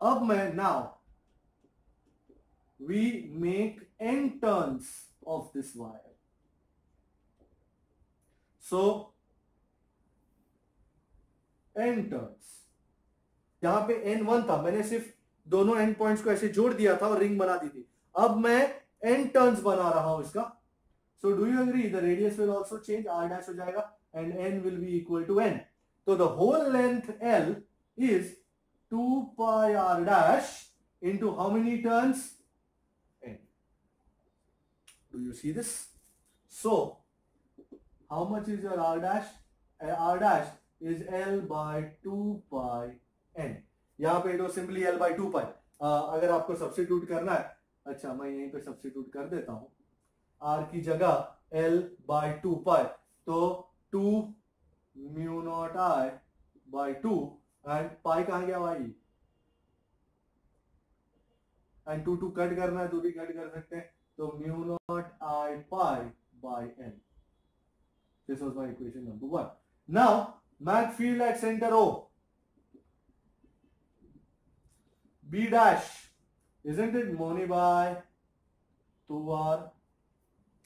अब मैं now we make n turns of this wire. So n turns. यहां पे n1 था, मैंने सिर्फ दोनों एंड पॉइंट्स को ऐसे जोड़ दिया था और रिंग बना दी थी. अब मैं n टर्न्स बना रहा हूं इसका. So do you agree the radius will also change? R dash हो जाएगा and n will be equal to n. So the whole length L is 2 pi R dash into how many turns? N. Do you see this? So how much is your R dash? R dash is L by 2 pi n. यहाँ पे तो simply L by 2 pi. अगर आपको substitute करना है, अच्छा मैं यहीं पे सब्स्टिट्यूट कर देता हूँ. R की जगह L by 2 pi, तो 2 mu naught I by 2 and pi कहाँ गया भाई? and 2 कट करना है तो भी कट कर सकते हैं, तो mu naught I pi by n. This was my equation number 1. Now mag field at center O, B dash, isn't it मोनी by 2R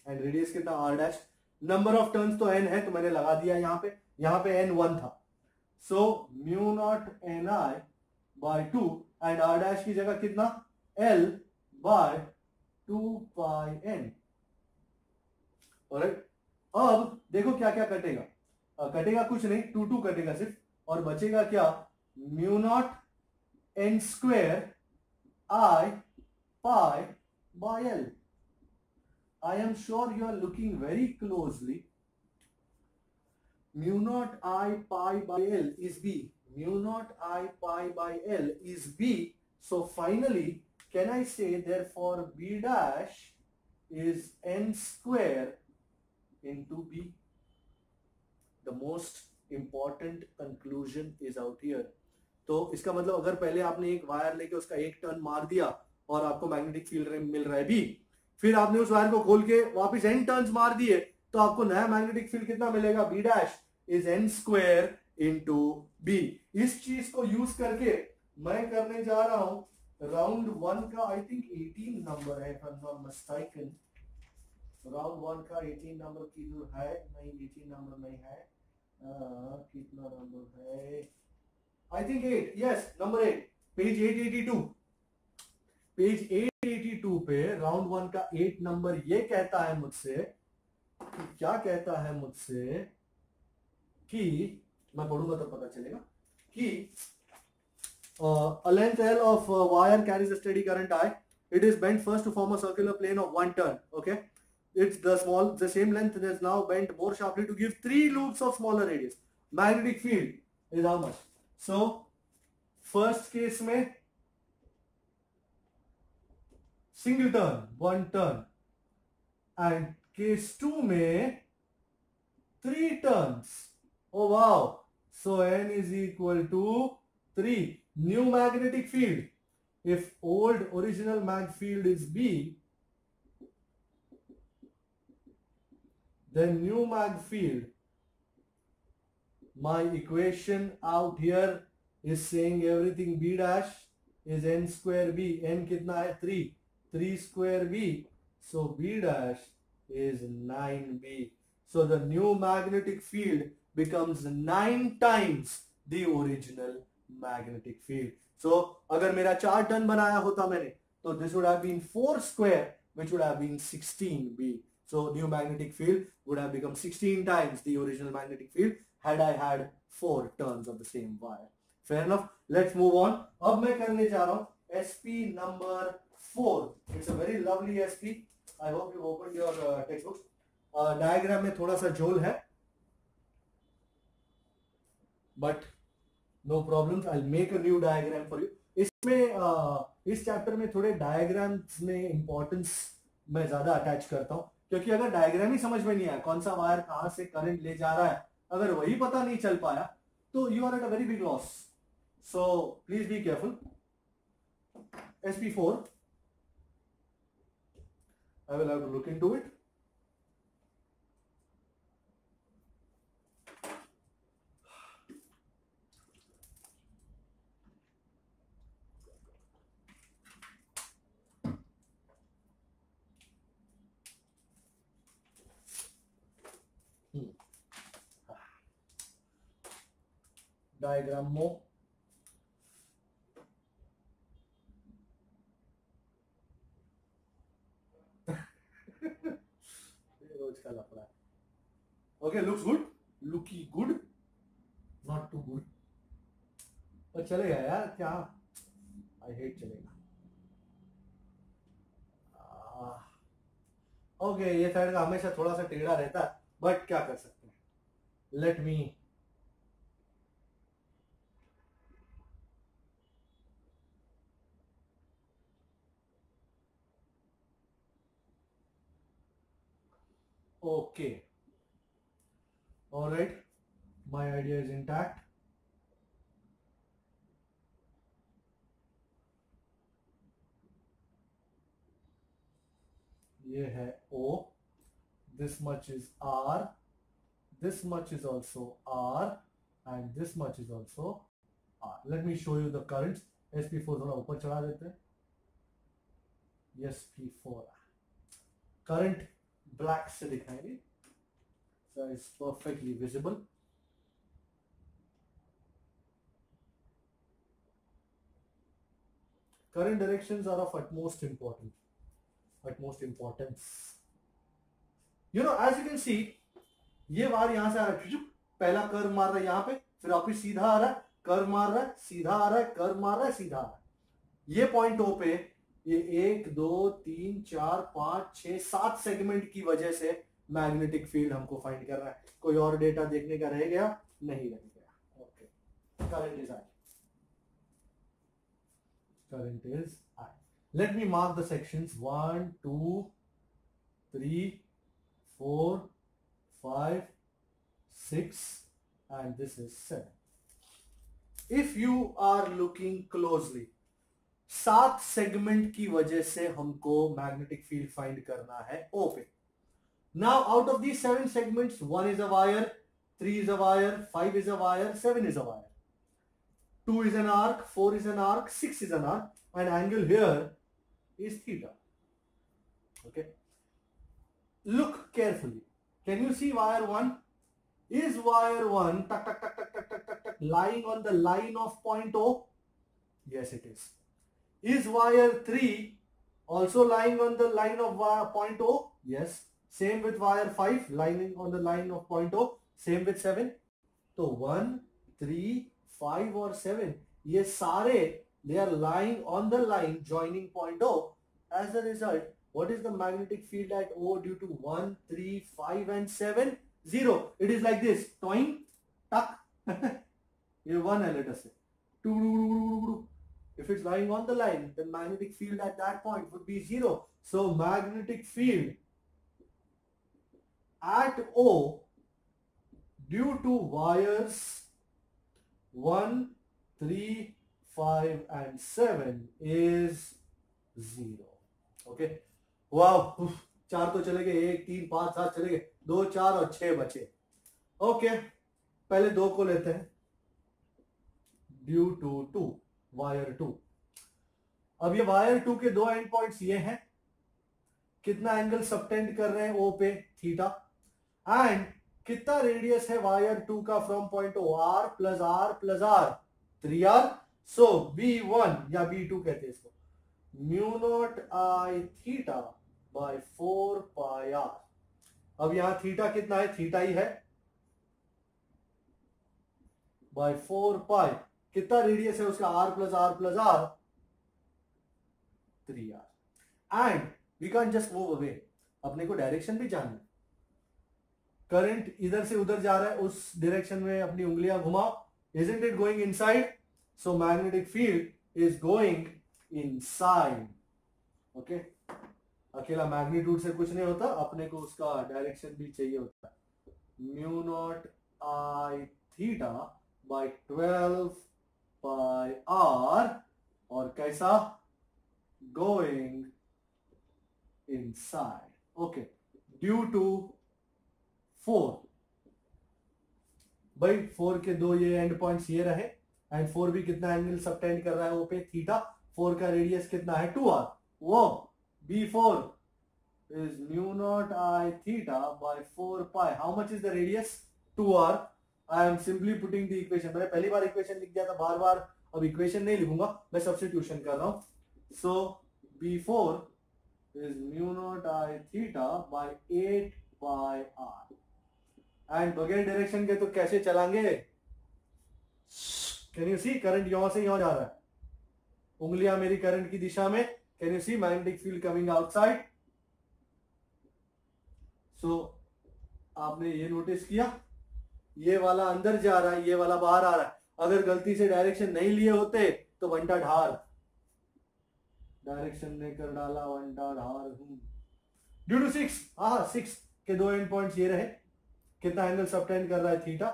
and radius कितना? R dash. Number of turns तो n है तो मैंने लगा दिया यहाँ पे n 1 था. So mu naught ni by 2 and R dash की जगह कितना? L by 2 pi n. Alright. अब देखो क्या क्या कटेगा. कटेगा कुछ नहीं, 2 कटेगा सिर्फ, और बचेगा क्या? Mu naught n square I pi by L. I am sure you are looking very closely. Mu naught I pi by L is B. Mu naught I pi by L is B. So finally, can I say therefore B dash is n square into B? The most important conclusion is out here. तो इसका मतलब अगर पहले आपने एक wire लेके उसका एक टर्न मार दिया और आपको मैग्नेटिक फील्ड मिल रहा है B, फिर आपने उस वायर को खोल के वापस n टर्न्स मार दिए, तो आपको नया मैग्नेटिक फील्ड कितना मिलेगा? B dash is n square into B. इस चीज को यूज करके मैं करने जा रहा हूं राउंड 1 का, आई थिंक 18 नंबर है, if I'm not mistaken. Round 1 का 18 नंबर की जो है, नहीं 18 नंबर नहीं है, कितना नंबर है? I think 8. Yes, number 8, page 882. Page 882 पे राउंड 1 का 8 नंबर ये कहता है मुझसे, क्या कहता है मुझसे कि, मैं पढ़ूंगा तो पता चलेगा, कि a length L of wire carries a steady current I. It is bent first to form a circular plane of 1 turn. Okay, it's the same length that is now bent more sharply to give 3 loops of smaller radius. Magnetic field is how much? So first case में single turn, 1 turn, and case 2 में 3 turns. Oh wow! So n is equal to 3. New magnetic field. If old original mag field is B, then new mag field, my equation out here is saying everything B dash is n square B. N कितना है? 3. 3 square B. So B dash is 9B. So the new magnetic field becomes 9 times the original magnetic field. So अगर मेरा 4 turn बनाया होता मैंने, तो this would have been 4 square, which would have been 16B. So new magnetic field would have become 16 times the original magnetic field had I had 4 turns of the same wire. Fair enough, let's move on. अब मैं करने जा रहा हूं SP number 4। It's a very lovely SP, I hope you open your textbooks. Diagram में थोड़ा सा झोल है, but no problem, I make a new diagram for you. इसमें इस चैप्टर में थोड़े डायग्राम्स में इंपॉर्टेंस मैं ज्यादा अटैच करता हूं, क्योंकि अगर डायग्राम ही समझ में नहीं आया, कौन सा वायर कहां से करंट ले जा रहा है, अगर वही पता नहीं चल पाया तो you are at a very big loss. So please be careful. SP4, I will have to look into it. Diagram more. रोज का लफड़ा है। Okay, looks good, looky good, not too good, पर चलेगा यार, क्या I hate चलेगा। Okay, ये side का हमेशा थोड़ा सा टेढ़ा रहता है, बट क्या कर सकते हैं। Let me okay, alright, my idea is intact. ये है O, this much is R, this much is also R, and this much is also R. Let me show you the currents. SP4 थोड़ा ऊपर चढ़ा देते हैं। SP4 current black से दिखाएंगे, so it's perfectly visible. Current directions are of utmost importance. You know, as you can see, ये वार यहां से आ रहा है, पहला कर्व मार रहा है यहाँ पे, फिर वापिस सीधा आ रहा है, कर्व मार रहा है, सीधा आ रहा है, कर्व मार रहा है, सीधा आ रहा है। ये पॉइंट O पे ये 1 2 3 4 5 6 7 सेगमेंट की वजह से मैग्नेटिक फील्ड हमको फाइंड करना है। कोई और डेटा देखने का रह गया? नहीं रह गया। Okay, current is I. Let me mark the sections 1 2 3 4 5 6 and this is 7. If you are looking closely, 7 segment की वजह से हमको मैग्नेटिक फील्ड फाइंड करना है O पे। Now out of these 7 segments, 1 is a wire, 3 is a wire, 5 is a wire, 7 is a wire, 2 is an arc, 4 is an arc, 6 is an arc, and angle here is theta. Okay, look carefully. Can you see wire 1? Is wire 1 lying on the line of point O? Yes, it is. Is wire 3 also lying on the line of point O? Yes. Same with wire 5, lying on the line of point O. Same with 7. So 1, 3, 5 or 7, ये सारे they are lying on the line joining point O. As a result, what is the magnetic field at O due to 1, 3, 5 and 7? 0. It is like this. Toing, tuck. ये 1 है, let us say. If it's lying on the line, the magnetic field at that point would be 0. So magnetic field at O due to wires 1, 3, 5 and 7 is 0. Okay. Wow. 4 तो चले गए, 1 3 5 7 चले गए, 2 4 और 6 बचे। Okay, पहले 2 को लेते हैं। Due to 2, wire 2। अब ये वायर 2 के 2 एंड पॉइंट्स ये हैं। कितना एंगल सबटेंड कर रहे हैं O पे? थीटा। एंड कितना रेडियस है वायर 2 का from point O? R plus R plus R, 3R। So B1 या B2 कहते हैं इसको, mu naught I theta by 4 pi R। अब यहां थीटा कितना है? थीटा ही है, बाय 4 पाई। कितना रेडियस है उसका, r plus r plus r, 3r। And we can just move away, अपने को डायरेक्शन भी जानना है। करंट इधर से उधर जा रहा है, उस डायरेक्शन में अपनी उंगलियां घुमाओ। Isn't it going inside? So magnetic field is going inside. Okay? अकेला मैग्नीट्यूड से कुछ नहीं होता, अपने को उसका डायरेक्शन भी चाहिए होता है। Mu naught I theta by 12 by आर, और कैसा, going inside. Okay, due to 4, भाई 4 के दो ये एंड पॉइंट्स ये रहे, एंड 4 भी कितना एंगल सबटेंड कर रहा है वो पे, थीटा। 4 का रेडियस कितना है, 2r। वो B4 is mu naught I theta by 4 pi. How much is the radius? 2r. I am simply putting the equation. मैंने पहली बार इक्वेशन लिख दिया था, बार बार अब इक्वेशन नहीं लिखूंगा, मैं सब्स्टिट्यूशन कर रहा हूं। So B4 is mu naught I theta by 8 pi r. And बगैर डायरेक्शन के तो कैसे चलाएंगे? कैन यू सी, करंट यहां से यहां जा रहा है, उंगलियां मेरी करंट की दिशा में। Can you see magnetic field coming outside? So आपने ये नोटिस किया, ये वाला अंदर जा रहा है, ये वाला बाहर आ रहा है। अगर गलती से डायरेक्शन नहीं लिए होते तो वंटा ढार, डायरेक्शन लेकर डाला वंटा ढार। ड्यू टू 6, हाँ 6 के दो एंड पॉइंट्स ये रहे, कितना एंगल सबटेंड कर रहा है, theta.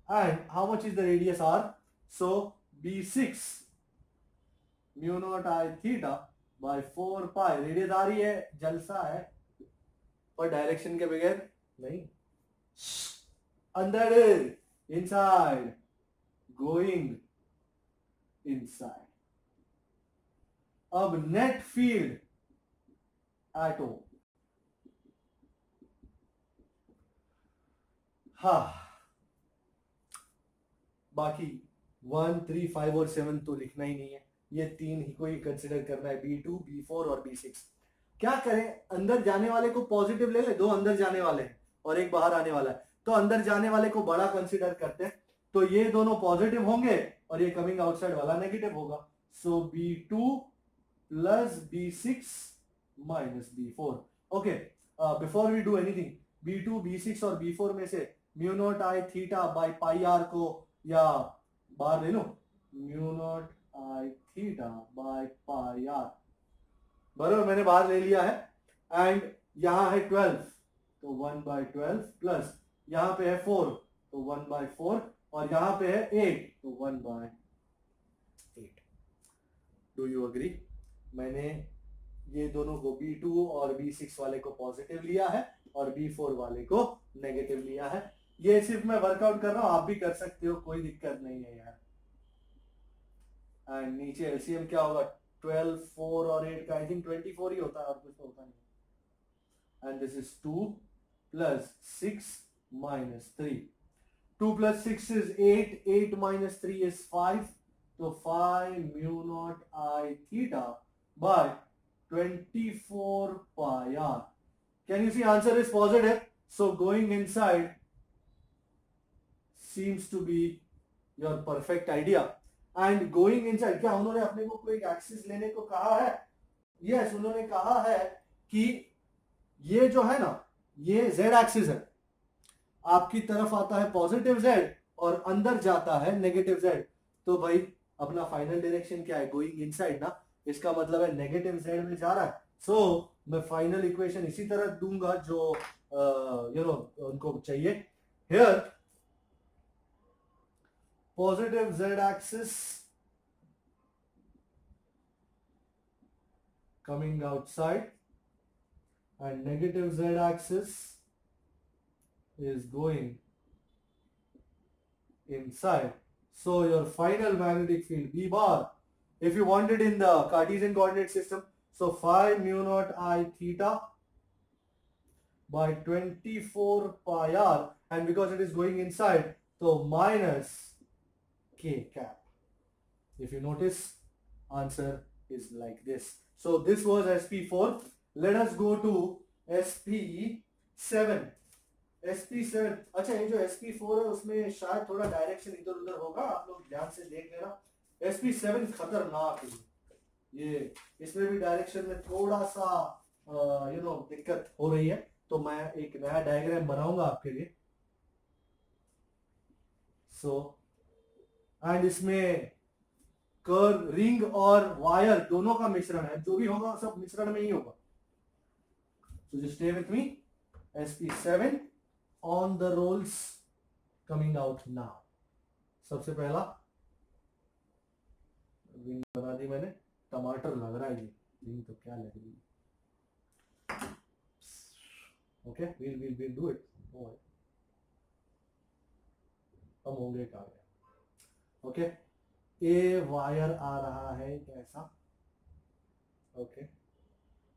And how much is the radius, R. So B6 mu naught I theta by 4 pi, radius आ रही है, जलसा है, पर डायरेक्शन के बगैर नहीं। अंदर, इनसाइड, गोइंग इनसाइड। अब नेट फील्ड एट ओ, हाँ बाकी 1, 3, 5 और 7 तो लिखना ही नहीं है, ये तीन ही को ही कंसिडर करना है, B2, B4 और B6। क्या करें, अंदर जाने वाले को पॉजिटिव ले ले, दो अंदर जाने वाले हैं और एक बाहर आने वाला है, तो अंदर जाने वाले को बड़ा कंसिडर करते हैं, तो ये दोनों पॉजिटिव होंगे और ये कमिंग आउटसाइड वाला नेगेटिव होगा। So B2 plus B6 minus B4। Okay, before we do anything, B2, B6 और B4 में से mu naught I theta by pi R को या बाहर ले लो, mu naught I theta by pi R, बराबर मैंने बाहर ले लिया है। एंड यहां है 12 तो 1/12 प्लस यहां पे है 4 तो 1/4 और यहां पे है 8 तो 1/8। Do you agree? मैंने ये दोनों को B2 और B6 वाले को पॉजिटिव लिया है और B4 वाले को नेगेटिव लिया है। ये सिर्फ मैं वर्कआउट कर रहा हूं, आप भी कर सकते हो, कोई दिक्कत नहीं है यार। एंड नीचे एलसीएम क्या होगा, 12, 4 और 8 का आई थिंक 24 ही होता है और कुछ तो होता नहीं। And this is 2 plus 6 minus 3, 2 plus 6 is 8, 8 minus 3 is 5, तो 5 mu naught I theta bye 24 pi r. Can you see answer is positive? So going inside seems to be your perfect idea. And going inside, क्या उन्होंने अपने को कोई axis लेने को कहा है? Yes, उन्होंने कहा है कि ये जो है ना, ये z एक्सिस है, आपकी तरफ आता है पॉजिटिव z और अंदर जाता है नेगेटिव z। तो भाई अपना फाइनल डायरेक्शन क्या है, गोइंग इनसाइड ना, इसका मतलब है नेगेटिव z में जा रहा है। सो मैं फाइनल इक्वेशन इसी तरह दूंगा जो उनको चाहिए। Here positive z axis coming outside and negative z axis is going inside. So your final magnetic field B bar, if you want it in the Cartesian coordinate system, so 5 mu naught I theta by 24 pi r, and because it is going inside, so minus k cap. If you notice, answer is like this. So this was SP4. Let us go to SP7. SP7, अच्छा ये जो SP4 है उसमें शायद थोड़ा direction इधर उधर होगा, आप लोग ध्यान से देख लेना। SP7 खतरनाक है ये, इसमें भी डायरेक्शन में थोड़ा सा दिक्कत हो रही है, तो मैं एक नया डायग्राम बनाऊंगा आपके लिए। सो एंड इसमें कर्व, रिंग और वायर दोनों का मिश्रण है, जो भी होगा सब मिश्रण में ही होगा। So just stay with me. SP7 on the rolls coming out now. सबसे पहला रिंग बना दी मैंने, टमाटर लग रहा है ये रिंग, तो क्या लग रही है। Okay we'll do it. हम होंगे कामयाब। ओके ए वायर आ रहा है कैसा, ओके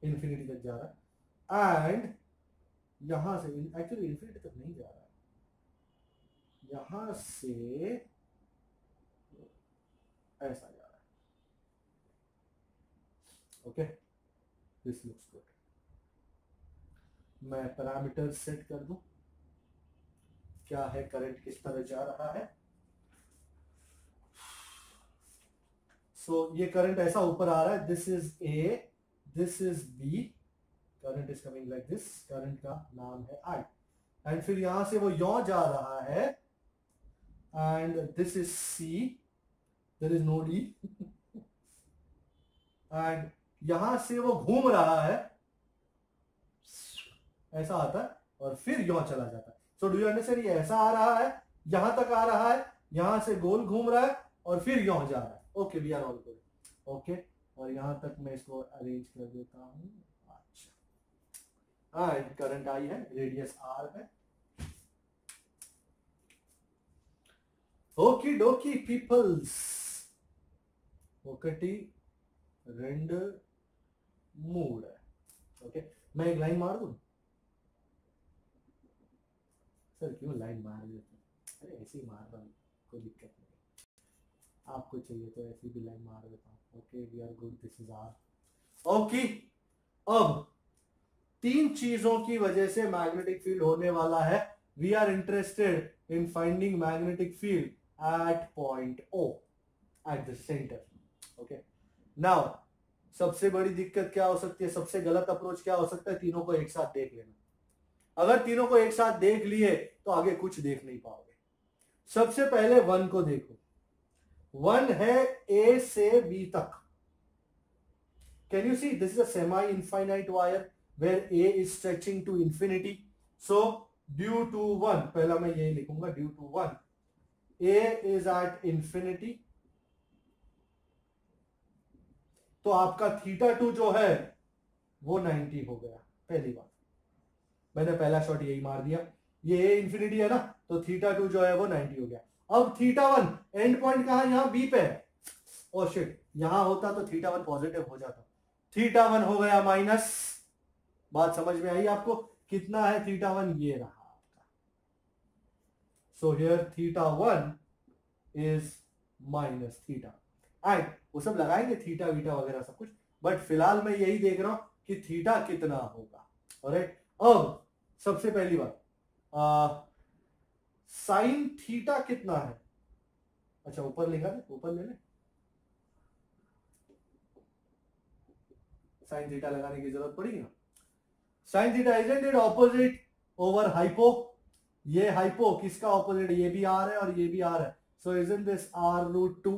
इन्फिनिटी तक जा रहा है, एंड यहां से एक्चुअली इन्फिनिटी तक नहीं जा रहा है, यहां से ऐसा जा रहा है। Okay this looks good. मैं पैरामीटर सेट कर दूं, क्या है करंट किस तरह जा रहा है। सो ये करंट ऐसा ऊपर आ रहा है, this is A, this is B, current is coming like this, current का नाम है आई, एंड फिर यहां से वो यों जा रहा है, and this is C, there is no D, and यहां से वो घूम रहा है, ऐसा आता है और फिर यों चला जाता है। सो डू यू अंडरस्टैंड, ये ऐसा आ रहा है, यहां तक आ रहा है, यहां से गोल घूम रहा है और फिर यों जा रहा है। Okay we are all good. Okay और यहां तक मैं इसको अरेंज कर देता हूं। अच्छा करंट आई है, रेडियस आर है। ओकी डोकी पीपल्स, ఒకటి రెండు మూడు। ओके मैं एक लाइन मार दूं, सर क्यों लाइन मार देते, अरे ऐसे ही मार रहा हूं, कोई दिक्कत नहीं, आपको चाहिए तो ऐसी भी लाइन मार देता हूं। Okay we are good, this is R. Okay अब तीन चीजों की वजह से मैग्नेटिक फील्ड होने वाला है। We are interested in finding magnetic field at point O, at the centre. Okay now सबसे बड़ी दिक्कत क्या हो सकती है, सबसे गलत अप्रोच क्या हो सकता है, तीनों को एक साथ देख लेना। अगर तीनों को एक साथ देख लिए तो आगे कुछ देख नहीं पाओगे। सबसे पहले वन को देखो, वन है ए से बी तक। Can you see this is a semi infinite wire where A is stretching to infinity. So due to one, पहला मैं यही लिखूंगा, due to one A is at infinity, तो आपका थीटा टू जो है वो 90 हो गया। पहली बात, मैंने पहला शॉट यही मार दिया, ये ए इंफिनिटी है ना, तो थीटा टू जो है वो 90 हो गया। अब थीटा वन एंड पॉइंट कहां, यहां बी पे है, और शिट यहां होता तो थीटा वन पॉजिटिव हो जाता, थीटा वन हो गया माइनस। बात समझ में आई आपको, कितना है थीटा वन, ये रहा आपका। So here theta one is minus theta, and वो सब लगाएंगे थीटा वीटा वगैरह सब कुछ, बट फिलहाल मैं यही देख रहा हूं कि थीटा कितना होगा। ऑलराइट अब सबसे पहली बात, साइन थीटा कितना है, अच्छा ऊपर लिखा है, ऊपर ले ले, साइन थीटा लगाने की जरूरत पड़ेगी ना। Sine theta isn't it opposite over hypo, ये हाइपो किसका ऑपोजिट, ये भी आर है और ये भी आर है, so isn't this R root two,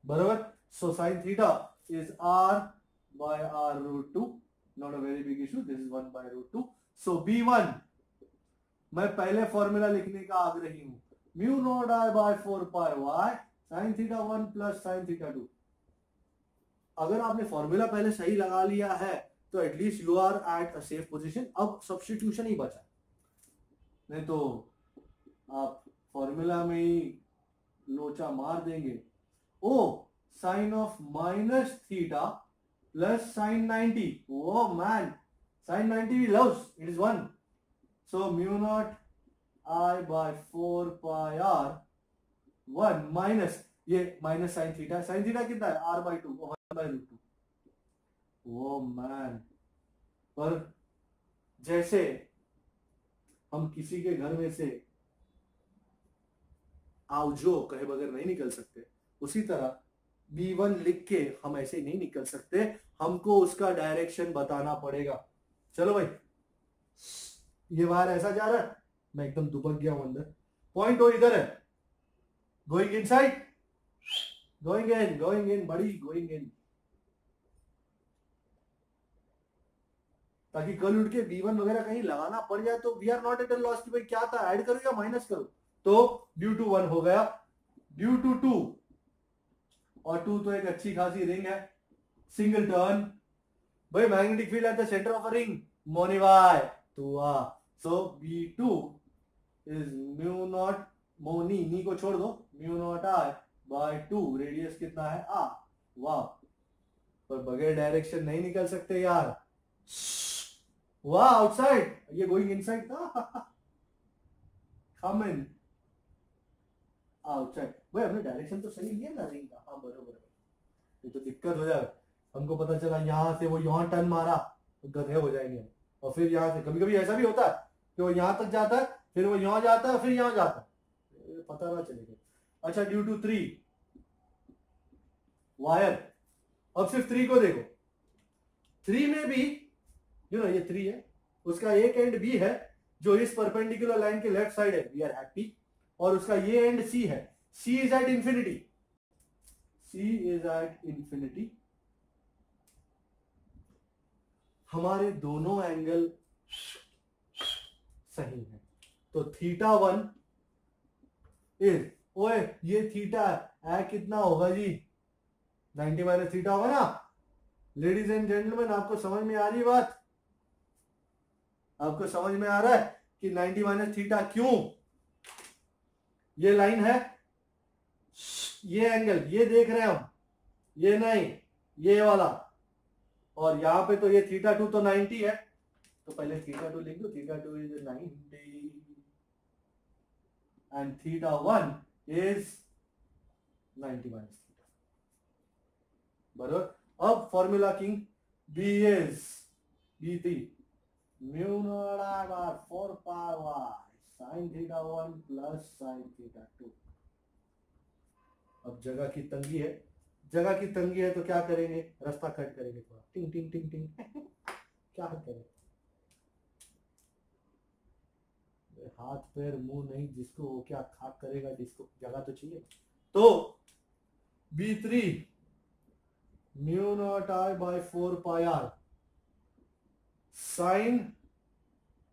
बराबर। So sine theta is R by R root two, not a very big issue, this is 1 by root two. So B1 मैं पहले फॉर्मूला लिखने का आग्रही हूं, mu naught I by 4 pi y sine theta 1 plus sine theta 2। अगर आपने formula पहले सही लगा लिया है तो at least you are at a safe position. अब सब्स्टिट्यूशन ही बचा, नहीं तो आप फॉर्मूला में ही लोचा मार देंगे। Oh sine of minus theta plus sine 90, oh man sine 90 we loves, it is 1, so mu naught I by 4 pi r 1 minus ये माइनस साइन थीटा कितना है r by 2, 1 by root 2, oh man. पर जैसे हम किसी के घर में से आओ कहे बगैर नहीं निकल सकते, उसी तरह B1 लिख के हम ऐसे नहीं निकल सकते, हमको उसका डायरेक्शन बताना पड़ेगा। चलो भाई, ये वायर ऐसा जा रहा है, मैं एकदम दुबक गया हूं अंदर, पॉइंट ओ इधर है, गोइंग इनसाइड, गोइंग इन बड़ी, गोइंग इन, ताकि कल उठ के B1 वगैरह कहीं लगाना पड़ जाए तो we are not at a loss कि भाई क्या था, ऐड करो या माइनस करो। तो ड्यू टू 1 हो गया, ड्यू टू 2, और 2 तो एक अच्छी खासी रिंग है, सिंगल टर्न, भाई magnetic field at the centre of a ring, मोनिवाई टू आ, so B2 is mu naught, मोनी नी को छोड़ दो, mu naught I by 2, radius कितना है आ, वाह, पर बगैर डायरेक्शन नहीं निकल सकते यार, वाह आउटसाइड, ये गोइंग इनसाइड था, कम इन आउटसाइड, भाई हमने डायरेक्शन तो सही लिया ना रिंग का, हाँ बरोबर है, ये तो दिक्कत हो जाए, हमको पता चला यहाँ से वो यहाँ टर्न मारा तो गधे हो जाएंगे, और फिर यहाँ से कभी कभी ऐसा भी होता है कि वो यहाँ तक जाता है, फिर वो यहाँ जाता है, फिर यहाँ जाता है, पता ना चलेगा। अच्छा, ड्यू टू 3 वायर, अब सिर्फ 3 को देखो, 3 में भी ये 3 है, उसका एक एंड B है जो इस परपेंडिकुलर लाइन के लेफ्ट साइड है, वी आर हैप्पी, और उसका ये एंड C है, C is at infinity, C is at infinity, हमारे दोनों एंगल सही है, तो θ1 इज, ओए ये थीटा है कितना होगा जी, 90 माइनस थीटा होगा ना। लेडीज एंड जेंटलमैन, आपको समझ में आ रही बात, आपको समझ में आ रहा है कि 90 माइनस थीटा क्यों, ये लाइन है, ये एंगल ये देख रहे हैं हम, ये नहीं, ये वाला, और यहां पे तो ये θ2 तो 90 है, तो पहले θ2 लिख दो, θ2 is 90 and θ1 is 90 minus theta, बराबर। अब formula king, B is B3 mu naught I by 4 pi y sin θ1 plus sin θ2। अब जगह की तंगी है, जगह की तंगी है तो क्या करेंगे, रास्ता कट करेंगे थोड़ा, टिंग टिंग टिंग टिंग क्या करें, हाथ पैर मुंह नहीं, जिसको वो क्या खाक करेगा, जिसको जगह तो चाहिए। तो B3 mu naught I by 4 pi r sine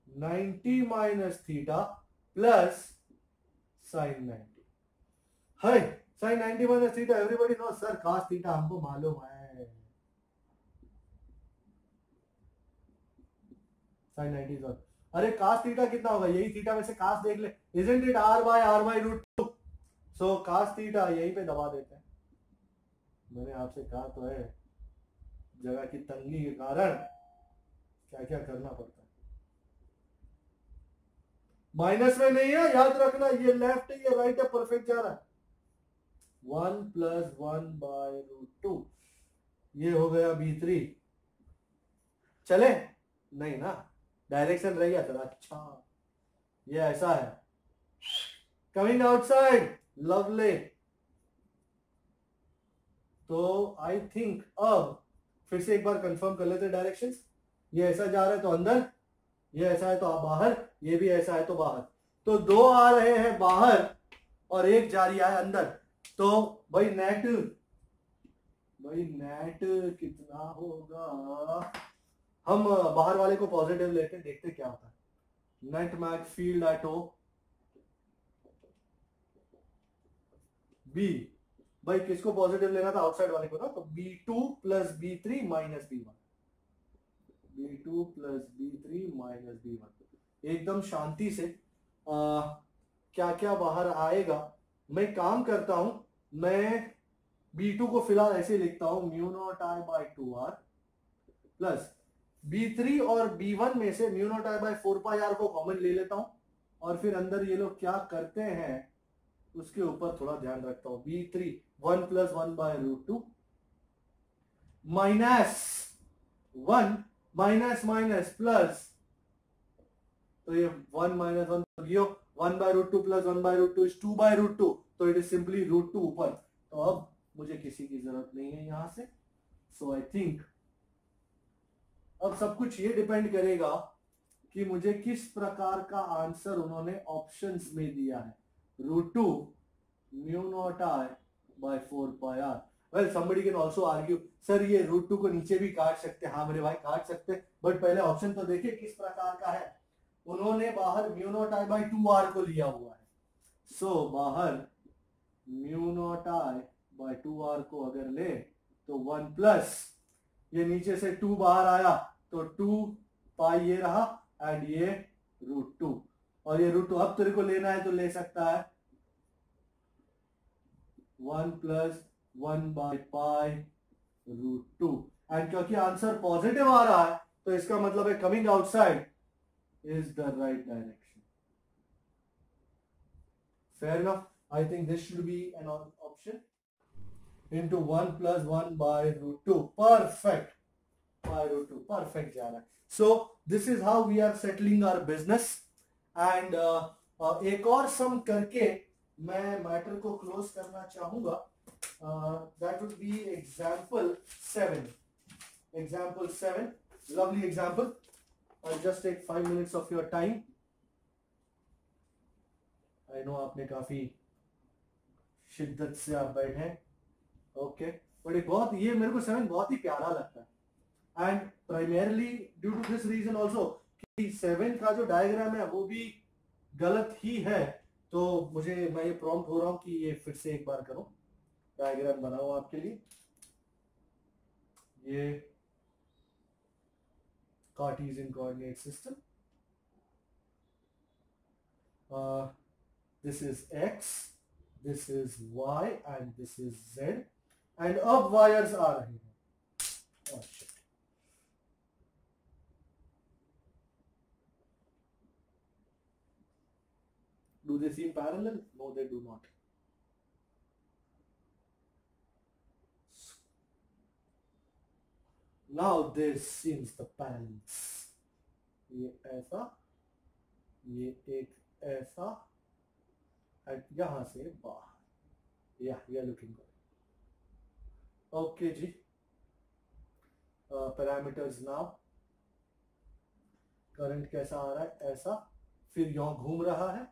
90 minus theta plus sine 90, है sine 90 minus theta, everybody know sir, cos theta हमको मालूम है, साइन 90 इज, अरे cos थीटा कितना होगा, यही थीटा में से cos देख ले, इजंट इट r बाय √2, सो cos थीटा यहीं पे दबा देते हैं। मैंने आपसे कहा तो है, जगह की तंगी के कारण क्या क्या करना पड़ता है, माइनस में नहीं है, याद रखना, ये लेफ्ट है ये राइट है, परफेक्ट जा रहा है, 1 प्लस 1 बाय √2, ये हो गया B3, चले नहीं ना, डायरेक्शन रह गया था, अच्छा ये ऐसा है, कमिंग आउटसाइड, लवली। तो आई थिंक अब फिर से एक बार कंफर्म कर लेते हैं डायरेक्शंस, ये ऐसा जा रहा है तो अंदर, ये ऐसा है तो बाहर, ये भी ऐसा है तो बाहर, तो 2 आ रहे हैं बाहर और एक जा रही है अंदर, तो भाई नेट कितना होगा, हम बाहर वाले को पॉजिटिव लेके देखते क्या होता है, net mag field at O B, भाई किसको पॉजिटिव लेना था, आउटसाइड वाले को ना, तो B2 plus B3 minus B1, B2 plus B3 minus B1, एकदम शांति से क्या क्या बाहर आएगा, मैं काम करता हूं, मैं B2 को फिलहाल ऐसे लिखता हूं, mu naught I bye 2r plus B3 और B1 में से mu naught I by 4 pi r को कॉमन ले लेता हूं, और फिर अंदर ये लोग क्या करते हैं उसके ऊपर थोड़ा ध्यान रखता हूं, B3 1 plus 1 by √2 minus 1 minus minus plus तो ये 1 माइनस 1 ये 1/√2 प्लस 1/√2 इज 2/√2, तो इट इज सिंपली √2 ऊपर। तो अब मुझे किसी की जरूरत नहीं है यहां से। सो आई थिंक अब सब कुछ ये डिपेंड करेगा कि मुझे किस प्रकार का आंसर उन्होंने ऑप्शंस में दिया है। √2 μ0I/4πr। Well somebody can also argue sir ये √2 को नीचे भी काट सकते हैं। हाँ मेरे भाई काट सकते, बट पहले ऑप्शन तो देखिए किस प्रकार का है। उन्होंने बाहर μ0I/2r को लिया हुआ है। सो बाहर μ0I/2r को अगर ले तो 1 प्लस ये नीचे से 2 बाहर आया तो 2 पाई ये रहा एंड ये √2, और ये √2 अब तेरे को लेना है तो ले सकता है 1 प्लस 1/π√2। एंड क्योंकि आंसर पॉजिटिव आ रहा है तो इसका मतलब है coming outside is the right direction. Fair enough, I think this should be an option into 1 plus 1/√2 perfect by√2 perfect जा रहा है। So this is how we are settling our business and एक और सम करके मैं मैटर को close करना चाहूंगा। that would be example 7 lovely example। I'll just take 5 minutes of your time। I know आपने काफी शिद्दत से आप बैठे हैं, ओके बट एक बहुत ये मेरे को 7 बहुत ही प्यारा लगता है and primarily due to this reason also कि 7 का जो डायग्राम है वो भी गलत ही है। तो मुझे मैं ये प्रॉम्प्ट हो रहा हूं कि ये फिर से एक बार करो, डायग्राम बनाओ आपके लिए। ये Cartesian coordinate system, this is x, this is y and this is z and अब वायर्स आ रहे हैं। oh, shit. Do they seem parallel? No, they do not. Now this seems the parallels. ये ऐसा, ये एक ऐसा एंड यहां से बाहर। या लुकिंग गुड। ओके जी, पैरामीटर्स नाउ। करंट कैसा आ रहा है, ऐसा, फिर यहां घूम रहा है,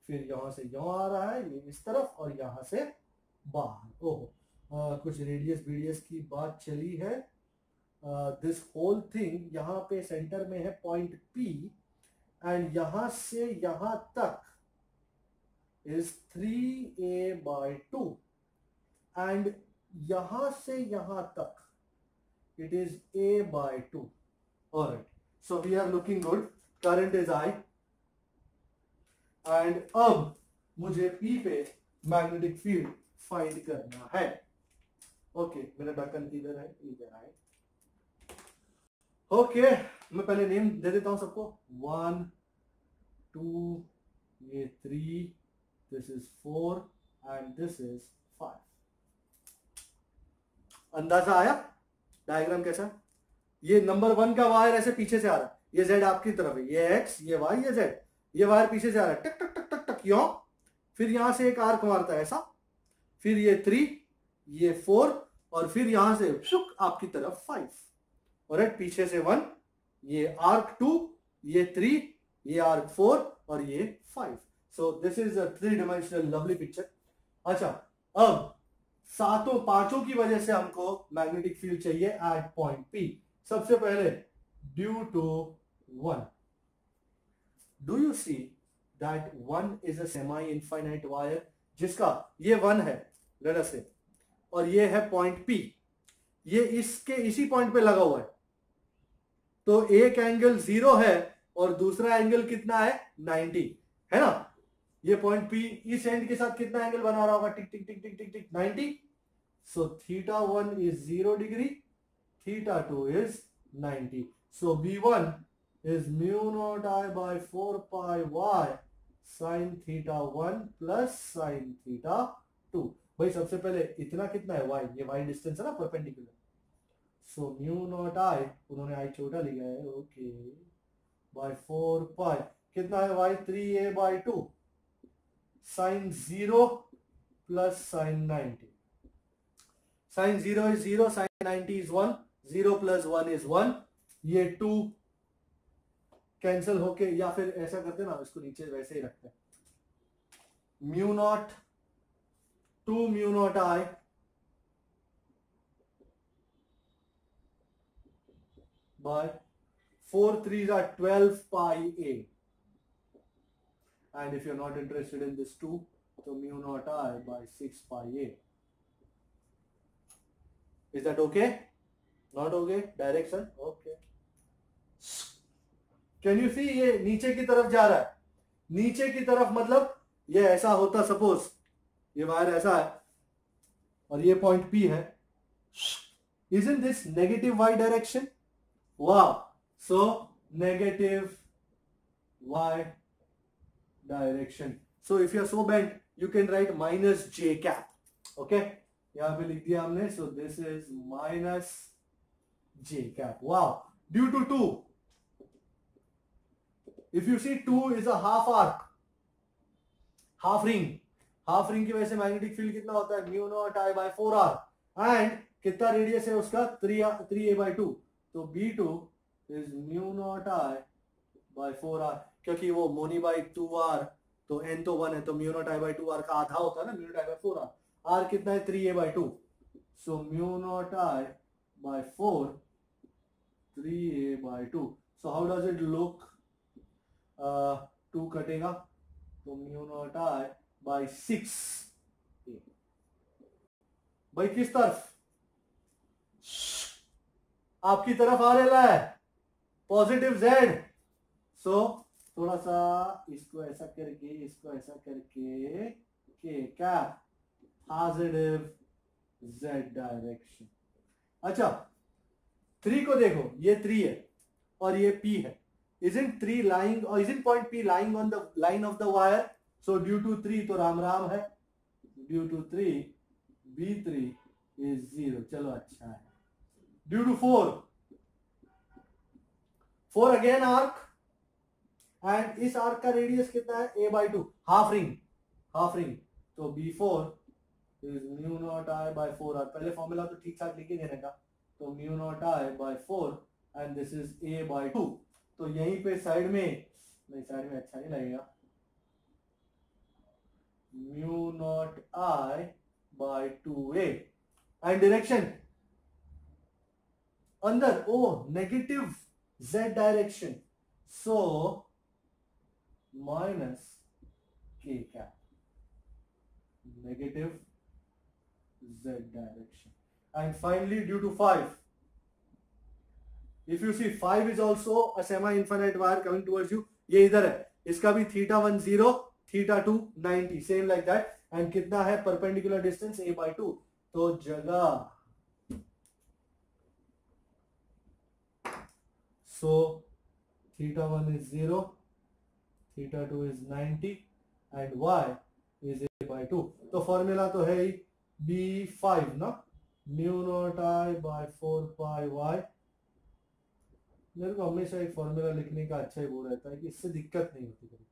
फिर यहां से यहां आ रहा है, ये इस तरफ और यहां से बाहर। ओहो, कुछ रेडियस बीडियस की बात चली है। दिस होल थिंग यहाँ पे सेंटर में है पॉइंट P एंड यहां से यहां तक इज 3a/2 एंड यहां से यहां तक it is a/2। alright, so we are looking good, current is I and अब मुझे P पे मैग्नेटिक फील्ड फाइंड करना है। ओके मेरा ढक्कन इधर है, इधर आए। ओके मैं पहले नेम दे देता हूं सबको। 1 2 ये 3, this is 4 and this is 5। अंदाजा आया डायग्राम कैसा? ये नंबर 1 का वायर ऐसे पीछे से आ रहा है, ये Z आपकी तरफ है, ये X, ये Y, ये Z, ये वायर पीछे से आ रहा है, टक टक टक टक टक यो, फिर यहां से एक आर्क मारता है ऐसा, फिर ये 3, ये 4 और फिर यहां से शुक आपकी तरफ 5 और पीछे से 1, ये आर्क 2, ये 3, ये आर्क 4 और ये 5। So this is a 3-dimensional lovely picture. अच्छा अब पांचों की वजह से हमको मैग्नेटिक फील्ड चाहिए एट पॉइंट P। सबसे पहले due to 1, do you see that 1 is a semi infinite wire जिसका ये 1 है लेट अस से, और ये है पॉइंट P, ये इसके इसी पॉइंट पे लगा हुआ है, तो एक एंगल 0 है और दूसरा एंगल कितना है 90 है ना। ये पॉइंट P इस एंड के साथ कितना एंगल बना रहा होगा, टिक टिक टिक टिक टिक टिक 90। सो θ1 is 0 degree, θ2 is 90। So B1 is μ0I/4πy sin θ1 plus sin θ2। भाई सबसे पहले इतना कितना है y, ये y डिस्टेंस है ना परपेंडिकुलर। सो μ0I, उन्होंने I छोटा लिया है, ओके, by 4π कितना है y 3a/2 sin 0 plus sin 90. Sin 0 is 0, sin 90 is 1, 0 plus 1 is 1. ये 2 कैंसिल होके, या फिर ऐसा करते ना, इसको नीचे वैसे ही रखते हैं, mu naught 2 mu naught I by 4 3s are 12 pi a. And if you're not interested in this 2, so mu naught I by 6 pi a. Is that okay? Not okay? Direction? Okay. Can you see ये नीचे की तरफ जा रहा है? नीचे की तरफ मतलब ये ऐसा होता, सपोज ये वायर ऐसा है और ये पॉइंट P है. Isn't this negative y direction? Wow. So negative y direction. So if you are so bent, you can write minus j cap. Okay? यहाँ पे लिख दिया हमने. So this is minus j cap. Wow. Due to 2. If you see 2 is a half arc, half ring. Half ring की वजह से magnetic field कितना होता है? Mu naught I by 4r. And कितना रेडियस है उसका? 3a/2. तो B2 is mu naught I by 4r. क्योंकि वो मोनी बाई 2r, तो n तो 1 है, तो mu naught I by 2r का आधा होता है ना, mu naught I by 4r. r कितना है? 3a/2. So mu naught I by 4 3a/2. So how does it look? 2 कटेगा तो म्यू नॉट I by 6. भाई किस तरफ? आपकी तरफ आ रहा है पॉजिटिव z. सो थोड़ा सा इसको ऐसा करके, इसको ऐसा करके, के क्या पॉजिटिव z डायरेक्शन. अच्छा 3 को देखो, ये 3 है और ये P है. Isn't 3 lying, or isn't point P lying on the line of the wire? So due to 3 तो राम राम है. Due to 3 B3 is 0. चलो अच्छा है. Due to 4 again arc, and इस आर्क का रेडियस कितना है? a/2. Half ring, half ring. तो B4 is mu naught I by 4r. पहले फॉर्मूला तो ठीक ठाक लिखे देने का. तो mu naught I by 4 and this is a/2. तो यहीं पे साइड में, नहीं साइड में अच्छा नहीं लगेगा, mu naught I by 2a. And direction अंदर, ओ negative z direction. So minus k cap, negative z direction. And finally due to 5, if you see 5 is also a semi-infinite wire coming towards you. ये इधर है, इसका भी θ1 0, θ2 90, same like that. And कितना है perpendicular distance? a/2. तो जगह, so θ1 is 0, θ2 is 90 and y is a/2. तो फॉर्मूला तो है ही B5 ना, mu naught I by 4 pi y. मेरे को हमेशा एक फॉर्मूला लिखने का अच्छा ही वो रहता है कि इससे दिक्कत नहीं होती कभी.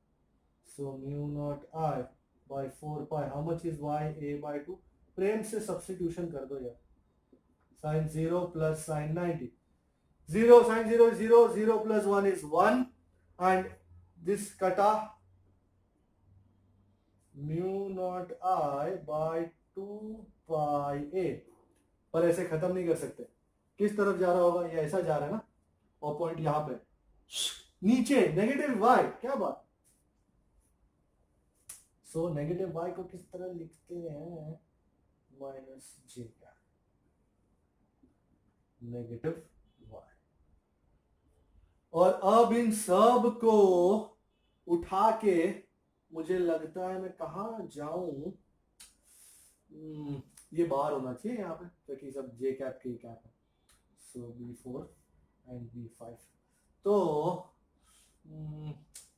So mu naught I by 4 pi, how much is y? a/2. प्रेम से सब्स्टिट्यूशन कर दो यार. sin 0 plus sin 90. 0 sin 0 is 0, 0 plus 1 is 1, and this kata mu naught I by 2 pi a. पर ऐसे खत्म नहीं कर सकते. किस तरफ जा रहा होगा? ये ऐसा जा रहा है ना, और पॉइंट यहां पे नीचे नेगेटिव y. क्या बात. सो नेगेटिव y को किस तरह लिखते हैं? माइनस j का नेगेटिव y. और अब इन सब को उठा के मुझे लगता है मैं कहां जाऊं. ये बाहर होना चाहिए यहाँ पे, क्योंकि सब j कैप k कैप है. सो B4 एंड B5. तो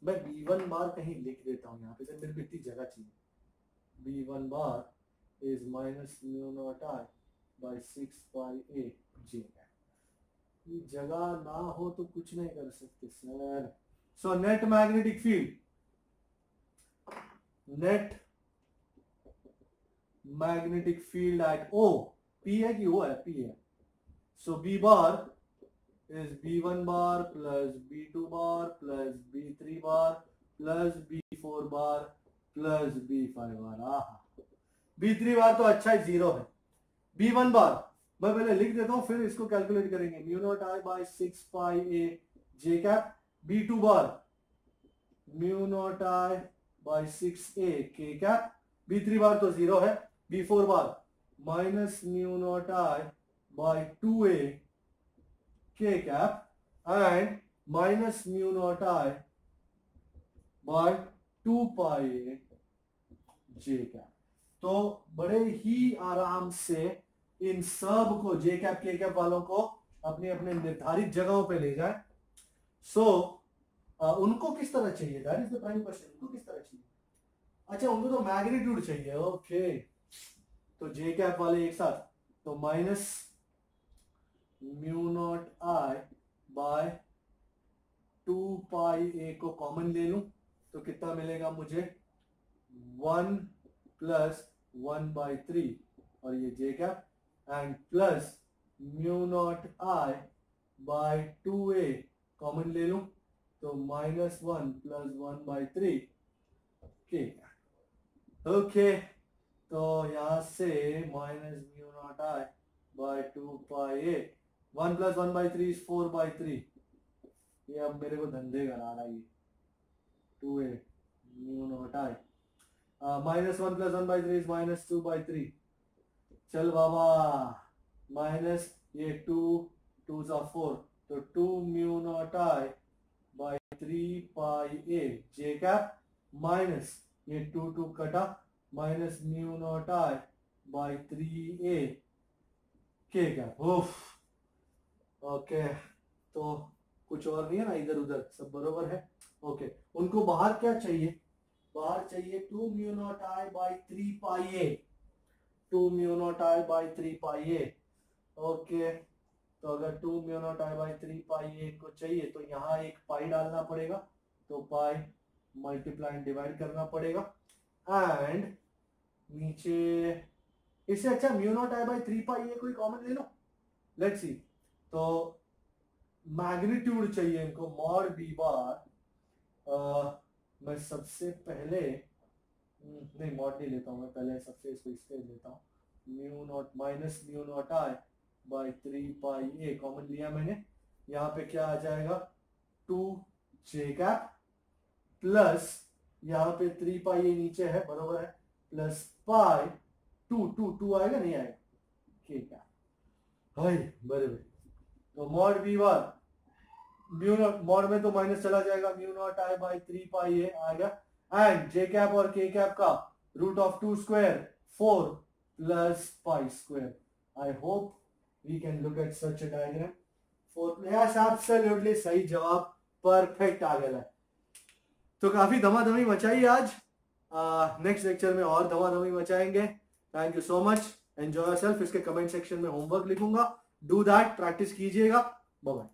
मैं B1 बार कहीं लिख देता हूँ यहाँ पे, मेरे को इतनी जगह चाहिए. B1 bar is minus mu naught I by 6 pi a j cap. ये जगह ना हो तो कुछ नहीं कर सकते sir. So net magnetic field at O, P है कि O है? P है. So B bar is B1 bar plus B2 bar plus B3 bar plus B4 bar plus B5 bar. B3 bar तो अच्छा है, 0 है. B1 बार मैं पहले लिख देता हूं, फिर इसको कैलकुलेट करेंगे. Mu naught I by 6 pi A J cap. B2 bar mu naught I by 6a के कैप. B3 बार तो 0 है. B4 bar minus mu naught I by 2a K cap and minus mu naught I by 2 pi A J cap. तो बड़े ही आराम से इन सब को जे cap के कैप वालों को अपने अपने निर्धारित जगहों पे ले जाए. सो उनको किस तरह चाहिए? That is the prime question. उनको किस तरह चाहिए? अच्छा, उनको तो मैग्नीट्यूड चाहिए. ओके, तो जे कैप वाले एक साथ, तो minus mu naught I by 2 pi ए को कॉमन ले लूं तो कितना मिलेगा मुझे? 1 प्लस 1/3 और ये J cap and plus mu naught I by 2a common ले लूं तो माइनस 1 प्लस 1/3 के. ओके, तो यहां से minus mu naught I by 2 pi A. 1 plus 1/3 is 4/3. ये अब मेरे को धंधे करा रहा है ये. 2a mu naught I minus 1 plus 1/3 is minus 2/3. चल बाबा, माइनस ये 2 2 सा 4 तो 2 mu naught I by 3 pi A J cap minus ये 2 2 कटा minus mu naught I bye 3a के कैप. ओके, तो कुछ और नहीं है ना इधर उधर, सब बरोबर है. ओके, उनको बाहर क्या चाहिए? बाहर चाहिए 2 mu naught I by 3 pi A. 2 mu naught I by 3 pi A. Okay, तो अगर 2 mu naught I by 3 pi ए को चाहिए तो यहाँ एक पाई डालना पड़ेगा, तो पाई मल्टीप्लाई डिवाइड करना पड़ेगा एंड नीचे इससे अच्छा mu naught I by 3 pi ए कोई कॉमन ले लो. Let's see. तो मैग्नीट्यूड चाहिए इनको, मॉड बी बार. मैं सबसे पहले नहीं मॉड नहीं लेता हूं, मैं पहले सबसे इसको इसके लेता हूँ. Mu naught minus mu naught I by 3 pi a common लिया मैंने. यहाँ पे क्या आ जाएगा? 2 जे कैप प्लस यहाँ पे 3 पाई ए नीचे है, बरोबर है, प्लस पाई 2 आएगा नहीं आएगा के कैप. हाय बराबर. तो mod B bar mu naught, mod में तो माइनस चला जाएगा, mu naught I by 3 pi A आ गया एंड जे कैप और के कैप का root of 2 square 4 plus pi square. I hope we can look at such a diagram. 4 yes, absolutely सही जवाब, परफेक्ट आ गया. तो काफी धमाधमी मचाई आज. नेक्स्ट लेक्चर में और धमाधमी मचाएंगे. Thank you so much. Enjoy yourself. इसके कमेंट सेक्शन में होमवर्क लिखूंगा, डू दैट, प्रैक्टिस कीजिएगा. Bye bye.